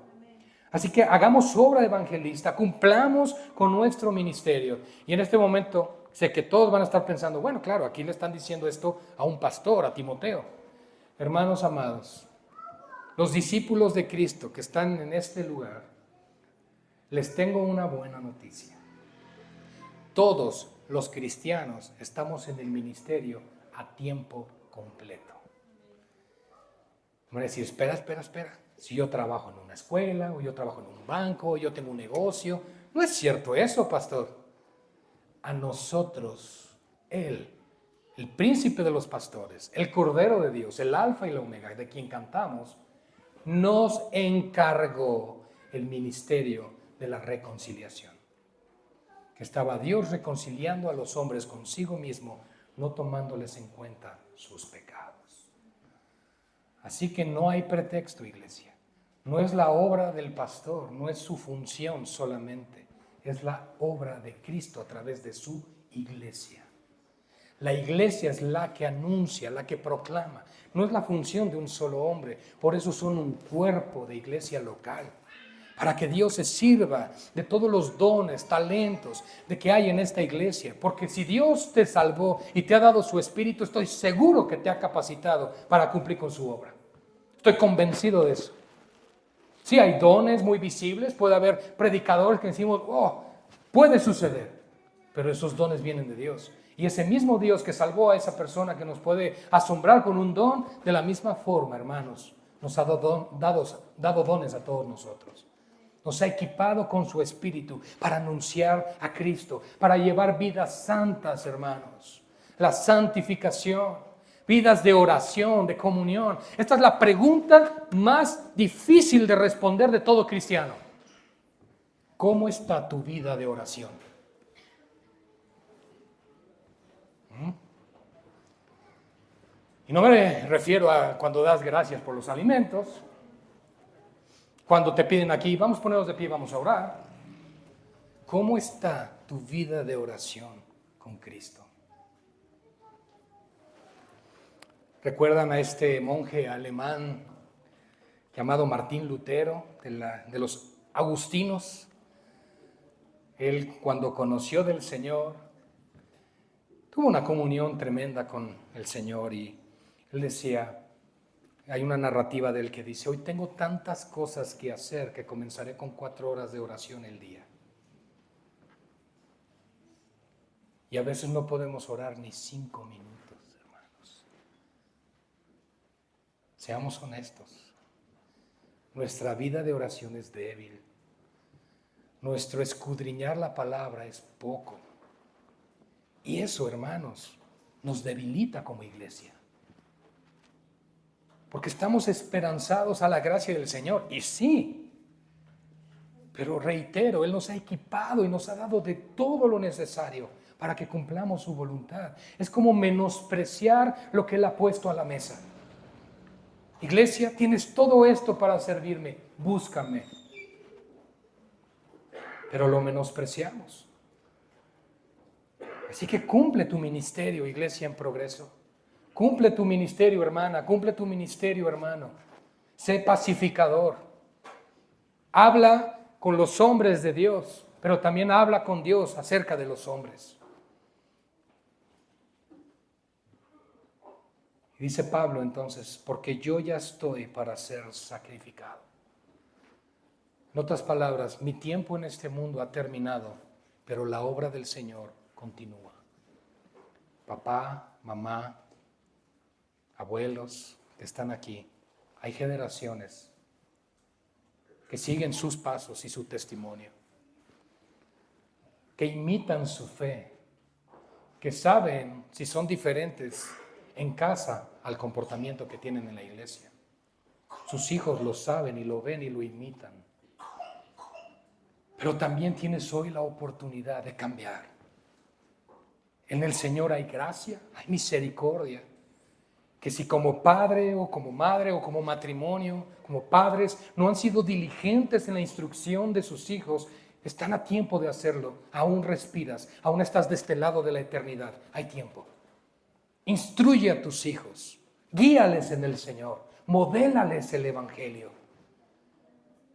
Así que hagamos obra de evangelista, cumplamos con nuestro ministerio. Y en este momento sé que todos van a estar pensando, bueno, claro, aquí le están diciendo esto a un pastor, a Timoteo. Hermanos amados, los discípulos de Cristo que están en este lugar, les tengo una buena noticia. Todos los cristianos estamos en el ministerio a tiempo completo. Me van a decir, espera. Si yo trabajo en una escuela, o yo trabajo en un banco, o yo tengo un negocio. No es cierto eso, pastor. A nosotros, Él, el príncipe de los pastores, el Cordero de Dios, el Alfa y la Omega, de quien cantamos, nos encargó el ministerio de la reconciliación. Que estaba Dios reconciliando a los hombres consigo mismo, no tomándoles en cuenta sus pecados. Así que no hay pretexto, iglesia. No es la obra del pastor, no es su función solamente, es la obra de Cristo a través de su iglesia. La iglesia es la que anuncia, la que proclama. No es la función de un solo hombre, por eso son un cuerpo de iglesia local. para que Dios se sirva de todos los dones, talentos de que hay en esta iglesia. Porque si Dios te salvó y te ha dado su Espíritu, estoy seguro que te ha capacitado para cumplir con su obra. Estoy convencido de eso. Sí, hay dones muy visibles, puede haber predicadores que decimos, oh, puede suceder, pero esos dones vienen de Dios. Y ese mismo Dios que salvó a esa persona que nos puede asombrar con un don, de la misma forma, hermanos, nos ha dado dones a todos nosotros. Nos ha equipado con su Espíritu para anunciar a Cristo, para llevar vidas santas, hermanos. La santificación, vidas de oración, de comunión. Esta es la pregunta más difícil de responder de todo cristiano. ¿Cómo está tu vida de oración? Y no me refiero a cuando das gracias por los alimentos, cuando te piden aquí, vamos a ponernos de pie, vamos a orar. ¿Cómo está tu vida de oración con Cristo? ¿Recuerdan a este monje alemán llamado Martín Lutero, de los agustinos? Él, cuando conoció del Señor, tuvo una comunión tremenda con el Señor y él decía, hay una narrativa de él que dice, hoy tengo tantas cosas que hacer que comenzaré con 4 horas de oración el día. Y a veces no podemos orar ni 5 minutos, hermanos. Seamos honestos. Nuestra vida de oración es débil. Nuestro escudriñar la palabra es poco. Y eso, hermanos, nos debilita como iglesia. Porque estamos esperanzados a la gracia del Señor. Y sí, pero reitero, Él nos ha equipado y nos ha dado de todo lo necesario para que cumplamos su voluntad. Es como menospreciar lo que Él ha puesto a la mesa. Iglesia, tienes todo esto para servirme, búscame. Pero lo menospreciamos. Así que cumple tu ministerio, iglesia en progreso. Cumple tu ministerio, hermana, cumple tu ministerio, hermano. Sé pacificador. Habla con los hombres de Dios, pero también habla con Dios acerca de los hombres. Y dice Pablo entonces, porque yo ya estoy para ser sacrificado. En otras palabras, mi tiempo en este mundo ha terminado, pero la obra del Señor continúa. Papá, mamá, abuelos que están aquí, hay generaciones que siguen sus pasos y su testimonio, que imitan su fe, que saben si son diferentes en casa al comportamiento que tienen en la iglesia. Sus hijos lo saben y lo ven y lo imitan. Pero también tienes hoy la oportunidad de cambiar. En el Señor hay gracia, hay misericordia. Que si como padre o como madre o como matrimonio, como padres, no han sido diligentes en la instrucción de sus hijos, están a tiempo de hacerlo. Aún respiras, aún estás de este lado de la eternidad. Hay tiempo. Instruye a tus hijos, guíales en el Señor, modélales el Evangelio.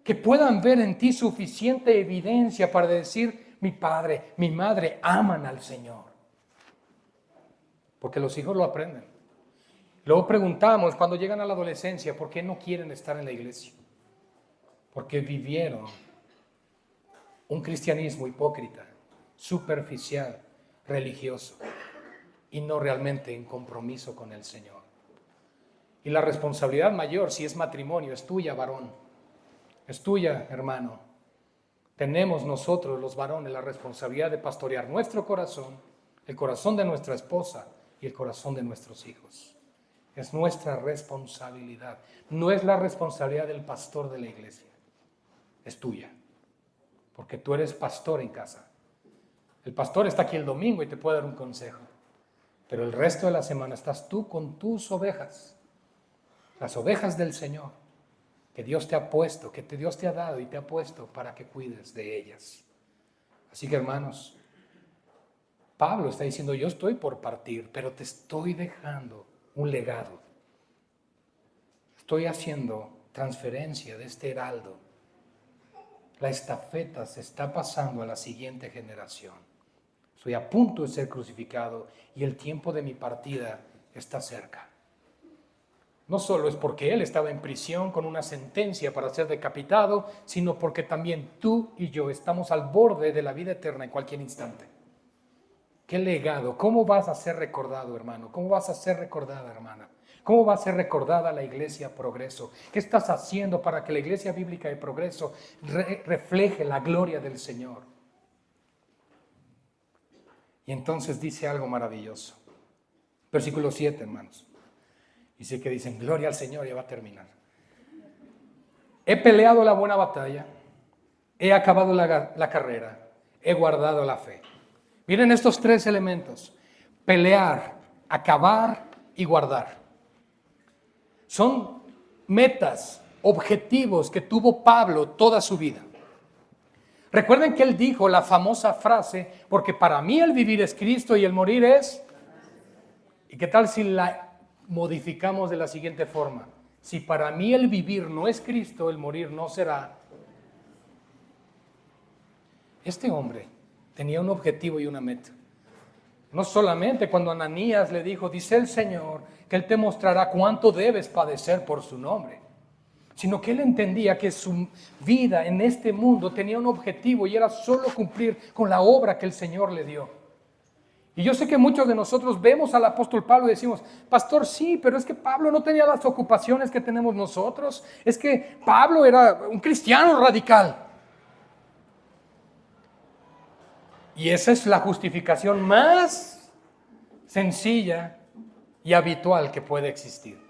Que puedan ver en ti suficiente evidencia para decir, mi padre, mi madre aman al Señor. Porque los hijos lo aprenden. Luego preguntamos cuando llegan a la adolescencia, ¿por qué no quieren estar en la iglesia? Porque vivieron un cristianismo hipócrita, superficial, religioso y no realmente en compromiso con el Señor. Y la responsabilidad mayor, si es matrimonio, es tuya, varón. Es tuya, hermano. Tenemos nosotros, los varones, la responsabilidad de pastorear nuestro corazón, el corazón de nuestra esposa y el corazón de nuestros hijos. Es nuestra responsabilidad. No es la responsabilidad del pastor de la iglesia. Es tuya. Porque tú eres pastor en casa. El pastor está aquí el domingo y te puede dar un consejo. Pero el resto de la semana estás tú con tus ovejas. Las ovejas del Señor. Que Dios te ha puesto, que Dios te ha dado y te ha puesto para que cuides de ellas. Así que, hermanos, Pablo está diciendo, yo estoy por partir, pero te estoy dejando un legado. Estoy haciendo transferencia de este heraldo La estafeta se está pasando a la siguiente generación. Estoy a punto de ser crucificado y el tiempo de mi partida está cerca. No solo es porque él estaba en prisión con una sentencia para ser decapitado, sino porque también tú y yo estamos al borde de la vida eterna en cualquier instante. ¿Qué legado? ¿Cómo vas a ser recordado, hermano? ¿Cómo vas a ser recordada, hermana? ¿Cómo va a ser recordada la Iglesia Progreso? ¿Qué estás haciendo para que la Iglesia Bíblica de Progreso refleje la gloria del Señor? Y entonces dice algo maravilloso. Versículo 7, hermanos. Dice que dicen, gloria al Señor, ya va a terminar. He peleado la buena batalla, he acabado la carrera, he guardado la fe. Miren estos tres elementos: pelear, acabar y guardar. Son metas, objetivos que tuvo Pablo toda su vida. Recuerden que él dijo la famosa frase, porque para mí el vivir es Cristo y el morir es... ¿Y qué tal si la modificamos de la siguiente forma? Si para mí el vivir no es Cristo, el morir no será. Este hombre tenía un objetivo y una meta. No solamente cuando Ananías le dijo, dice el Señor, que Él te mostrará cuánto debes padecer por su nombre, sino que él entendía que su vida en este mundo tenía un objetivo y era solo cumplir con la obra que el Señor le dio. Y yo sé que muchos de nosotros vemos al apóstol Pablo y decimos, pastor, sí, pero es que Pablo no tenía las ocupaciones que tenemos nosotros. Es que Pablo era un cristiano radical. Y esa es la justificación más sencilla y habitual que puede existir.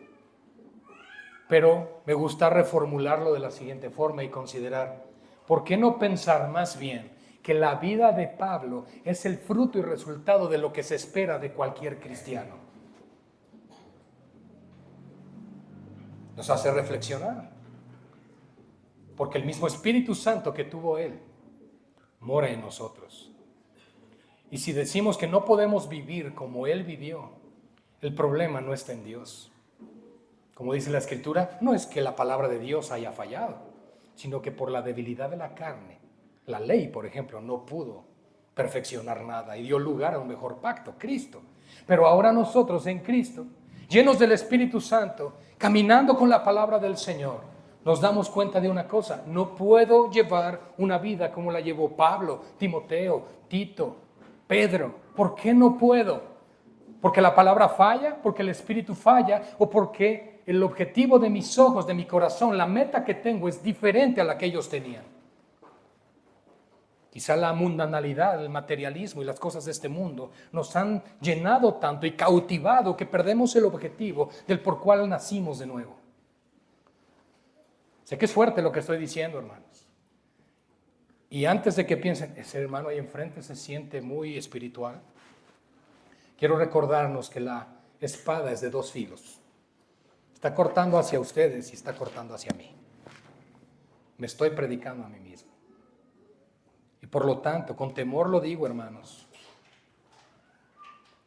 Pero me gusta reformularlo de la siguiente forma y considerar, ¿por qué no pensar más bien que la vida de Pablo es el fruto y resultado de lo que se espera de cualquier cristiano? Nos hace reflexionar, porque el mismo Espíritu Santo que tuvo él mora en nosotros. Y si decimos que no podemos vivir como él vivió, el problema no está en Dios. Como dice la Escritura, no es que la palabra de Dios haya fallado, sino que por la debilidad de la carne, la ley, por ejemplo, no pudo perfeccionar nada y dio lugar a un mejor pacto, Cristo. Pero ahora nosotros en Cristo, llenos del Espíritu Santo, caminando con la palabra del Señor, nos damos cuenta de una cosa: no puedo llevar una vida como la llevó Pablo, Timoteo, Tito, Pedro. ¿Por qué no puedo? ¿Porque la palabra falla? ¿Porque el Espíritu falla? ¿O porque el objetivo de mis ojos, de mi corazón, la meta que tengo es diferente a la que ellos tenían? Quizá la mundanalidad, el materialismo y las cosas de este mundo nos han llenado tanto y cautivado que perdemos el objetivo del por cual nacimos de nuevo. Sé que es fuerte lo que estoy diciendo, hermanos. Y antes de que piensen, ese hermano ahí enfrente se siente muy espiritual, quiero recordarnos que la espada es de dos filos. Está cortando hacia ustedes y está cortando hacia mí. Me estoy predicando a mí mismo. Y por lo tanto, con temor lo digo, hermanos,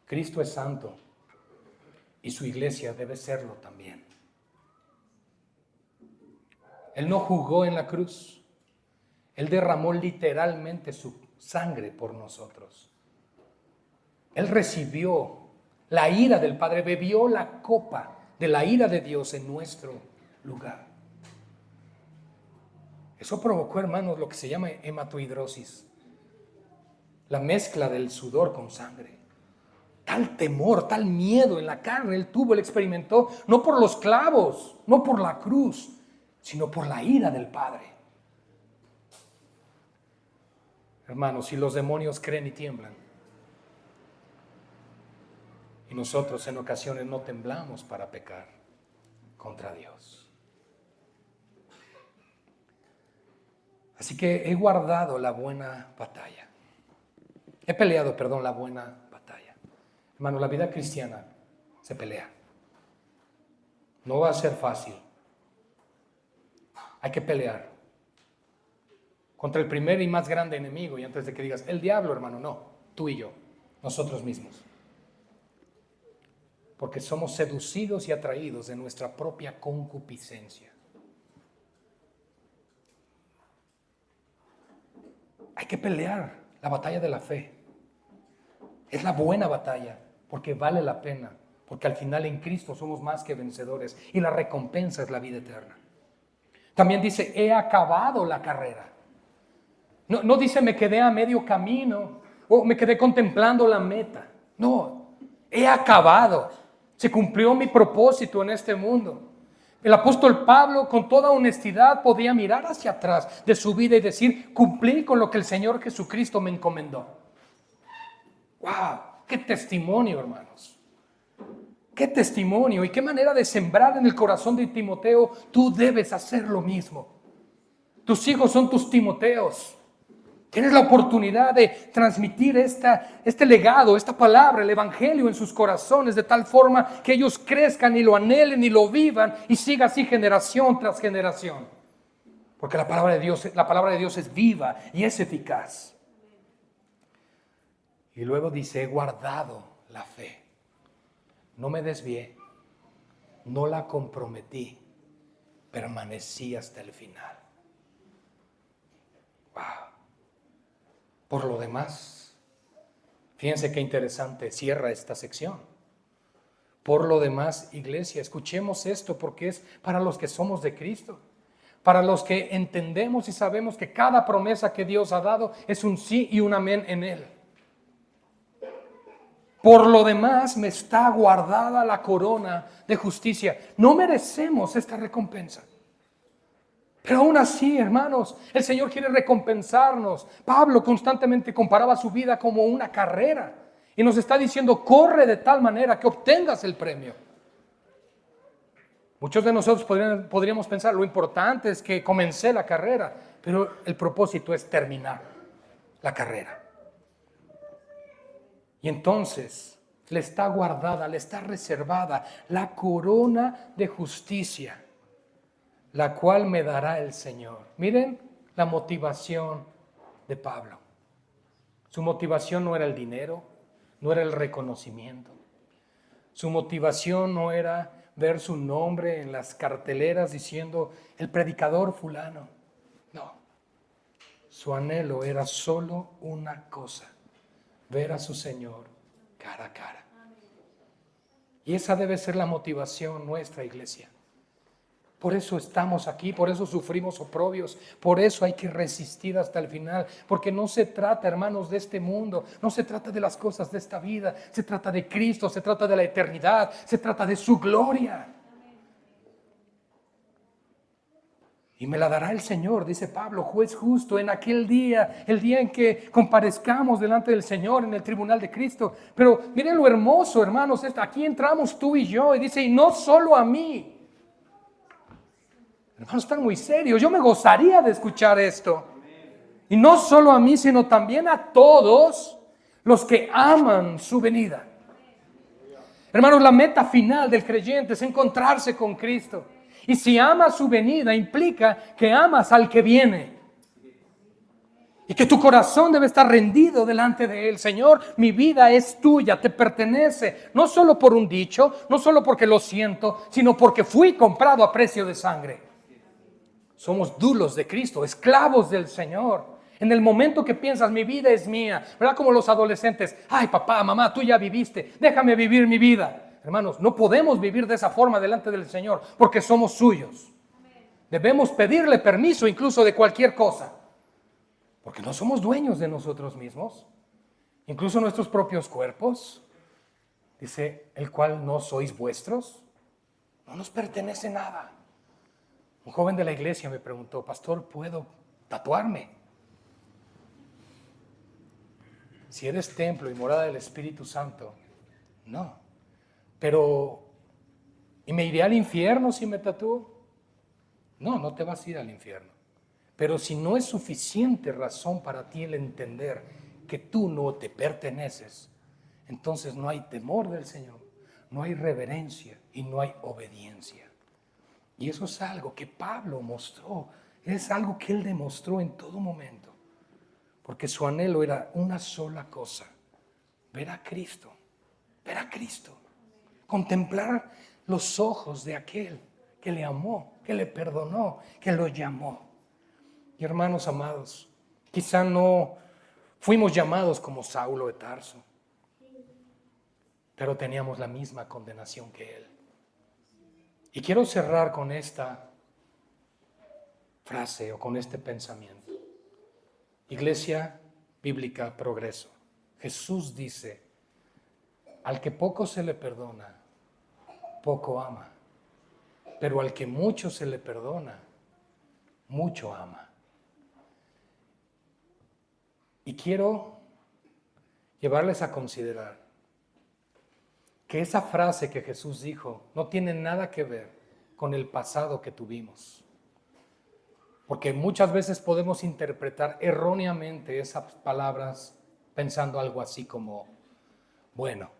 Cristo es santo y su iglesia debe serlo también. Él no jugó en la cruz. Él derramó literalmente su sangre por nosotros. Él recibió la ira del Padre, bebió la copa de la ira de Dios en nuestro lugar. Eso provocó, hermanos, lo que se llama hematohidrosis, la mezcla del sudor con sangre. Tal temor, tal miedo en la carne él tuvo, él experimentó, no por los clavos, no por la cruz, sino por la ira del Padre. Hermanos, si los demonios creen y tiemblan, y nosotros en ocasiones no temblamos para pecar contra Dios. Así que he guardado la buena batalla. He peleado, la buena batalla. Hermano, la vida cristiana se pelea. No va a ser fácil. Hay que pelear contra el primer y más grande enemigo. Y antes de que digas, el diablo, hermano, no, tú y yo, nosotros mismos. Porque somos seducidos y atraídos de nuestra propia concupiscencia. Hay que pelear la batalla de la fe. Es la buena batalla, porque vale la pena, porque al final en Cristo somos más que vencedores y la recompensa es la vida eterna. También dice, he acabado la carrera. No dice me quedé a medio camino o me quedé contemplando la meta. No, he acabado. Se cumplió mi propósito en este mundo. El apóstol Pablo, con toda honestidad, podía mirar hacia atrás de su vida y decir, cumplí con lo que el Señor Jesucristo me encomendó. ¡Wow! ¡Qué testimonio, hermanos! ¡Qué testimonio! Y qué manera de sembrar en el corazón de Timoteo. Tú debes hacer lo mismo. Tus hijos son tus Timoteos. Tienes la oportunidad de transmitir este legado, esta palabra, el evangelio en sus corazones, de tal forma que ellos crezcan y lo anhelen y lo vivan y siga así generación tras generación. Porque la palabra de Dios es viva y es eficaz. Y luego dice, he guardado la fe. No me desvié, no la comprometí, permanecí hasta el final. Wow. Por lo demás, fíjense qué interesante cierra esta sección. Por lo demás, iglesia, escuchemos esto porque es para los que somos de Cristo, para los que entendemos y sabemos que cada promesa que Dios ha dado es un sí y un amén en Él. Por lo demás, me está guardada la corona de justicia. No merecemos esta recompensa. Pero aún así, hermanos, el Señor quiere recompensarnos. Pablo constantemente comparaba su vida como una carrera y nos está diciendo, corre de tal manera que obtengas el premio. Muchos de nosotros podríamos pensar, lo importante es que comencé la carrera, pero el propósito es terminar la carrera. Y entonces le está guardada, le está reservada la corona de justicia, la cual me dará el Señor. Miren la motivación de Pablo. Su motivación no era el dinero, no era el reconocimiento. Su motivación no era ver su nombre en las carteleras diciendo el predicador fulano. No. Su anhelo era solo una cosa: ver a su Señor cara a cara. Y esa debe ser la motivación nuestra, iglesia. Por eso estamos aquí, por eso sufrimos oprobios, por eso hay que resistir hasta el final, porque no se trata, hermanos, de este mundo, no se trata de las cosas de esta vida, se trata de Cristo, se trata de la eternidad, se trata de su gloria. Y me la dará el Señor, dice Pablo, juez justo, en aquel día, el día en que comparezcamos delante del Señor en el tribunal de Cristo. Pero miren lo hermoso, hermanos, aquí entramos tú y yo, y dice, y no solo a mí. Hermanos, están muy serios. Yo me gozaría de escuchar esto. Y no solo a mí, sino también a todos los que aman su venida. Hermanos, la meta final del creyente es encontrarse con Cristo. Y si amas su venida, implica que amas al que viene. Y que tu corazón debe estar rendido delante de Él. Señor, mi vida es tuya, te pertenece. No solo por un dicho, no solo porque lo siento, sino porque fui comprado a precio de sangre. Somos dulos de Cristo, esclavos del Señor. En el momento que piensas, mi vida es mía, ¿verdad? Como los adolescentes, ay papá, mamá, tú ya viviste, déjame vivir mi vida. Hermanos, no podemos vivir de esa forma delante del Señor, porque somos suyos. Debemos pedirle permiso incluso de cualquier cosa, porque no somos dueños de nosotros mismos, incluso nuestros propios cuerpos. Dice, el cual no sois vuestros, no nos pertenece nada. Un joven de la iglesia me preguntó, pastor, ¿puedo tatuarme? Si eres templo y morada del Espíritu Santo, no. Pero, ¿y me iré al infierno si me tatúo? No, no te vas a ir al infierno. Pero si no es suficiente razón para ti el entender que tú no te perteneces, entonces no hay temor del Señor, no hay reverencia y no hay obediencia. Y eso es algo que Pablo mostró, es algo que él demostró en todo momento, porque su anhelo era una sola cosa: ver a Cristo, contemplar los ojos de aquel que le amó, que le perdonó, que lo llamó. Y hermanos amados, Quizá no fuimos llamados como Saulo de Tarso, pero teníamos la misma condenación que él. Y quiero cerrar con esta frase o con este pensamiento. Iglesia Bíblica Progreso. Jesús dice, al que poco se le perdona, poco ama. Pero al que mucho se le perdona, mucho ama. Y quiero llevarles a considerar que esa frase que Jesús dijo no tiene nada que ver con el pasado que tuvimos. Porque muchas veces podemos interpretar erróneamente esas palabras pensando algo así como, bueno,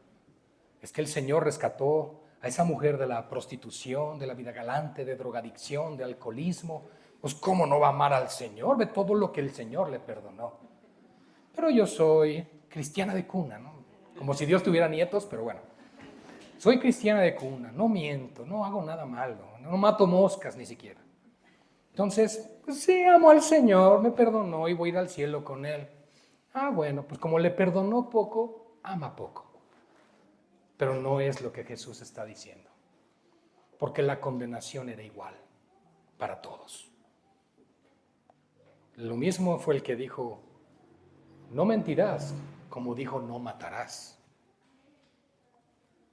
es que el Señor rescató a esa mujer de la prostitución, de la vida galante, de drogadicción, de alcoholismo. Pues ¿cómo no va a amar al Señor? Ve todo lo que el Señor le perdonó. Pero yo soy cristiana de cuna, ¿no? Como si Dios tuviera nietos, pero bueno. Soy cristiana de cuna, no miento, no hago nada malo, no mato moscas ni siquiera. Entonces, pues sí, amo al Señor, me perdonó y voy a ir al cielo con Él. Ah, bueno, pues como le perdonó poco, ama poco. Pero no es lo que Jesús está diciendo, porque la condenación era igual para todos. Lo mismo fue el que dijo, no mentirás, como dijo, no matarás,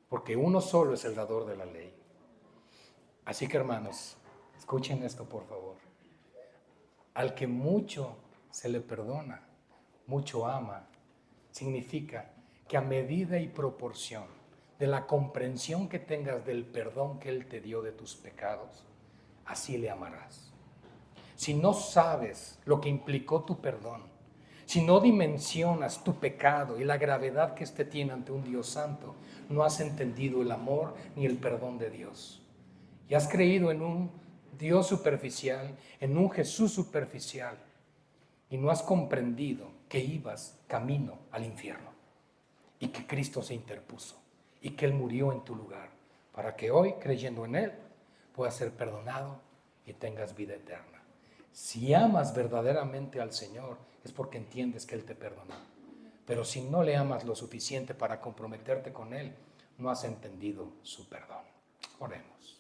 porque uno solo es el dador de la ley. Así que hermanos, escuchen esto por favor. Al que mucho se le perdona, mucho ama, significa que a medida y proporción de la comprensión que tengas del perdón que Él te dio de tus pecados, así le amarás. Si no sabes lo que implicó tu perdón, si no dimensionas tu pecado y la gravedad que éste tiene ante un Dios santo, no has entendido el amor ni el perdón de Dios. Y has creído en un Dios superficial, en un Jesús superficial, y no has comprendido que ibas camino al infierno y que Cristo se interpuso y que Él murió en tu lugar para que hoy, creyendo en Él, puedas ser perdonado y tengas vida eterna. Si amas verdaderamente al Señor, es porque entiendes que Él te perdonó. Pero si no le amas lo suficiente para comprometerte con Él, no has entendido su perdón. Oremos.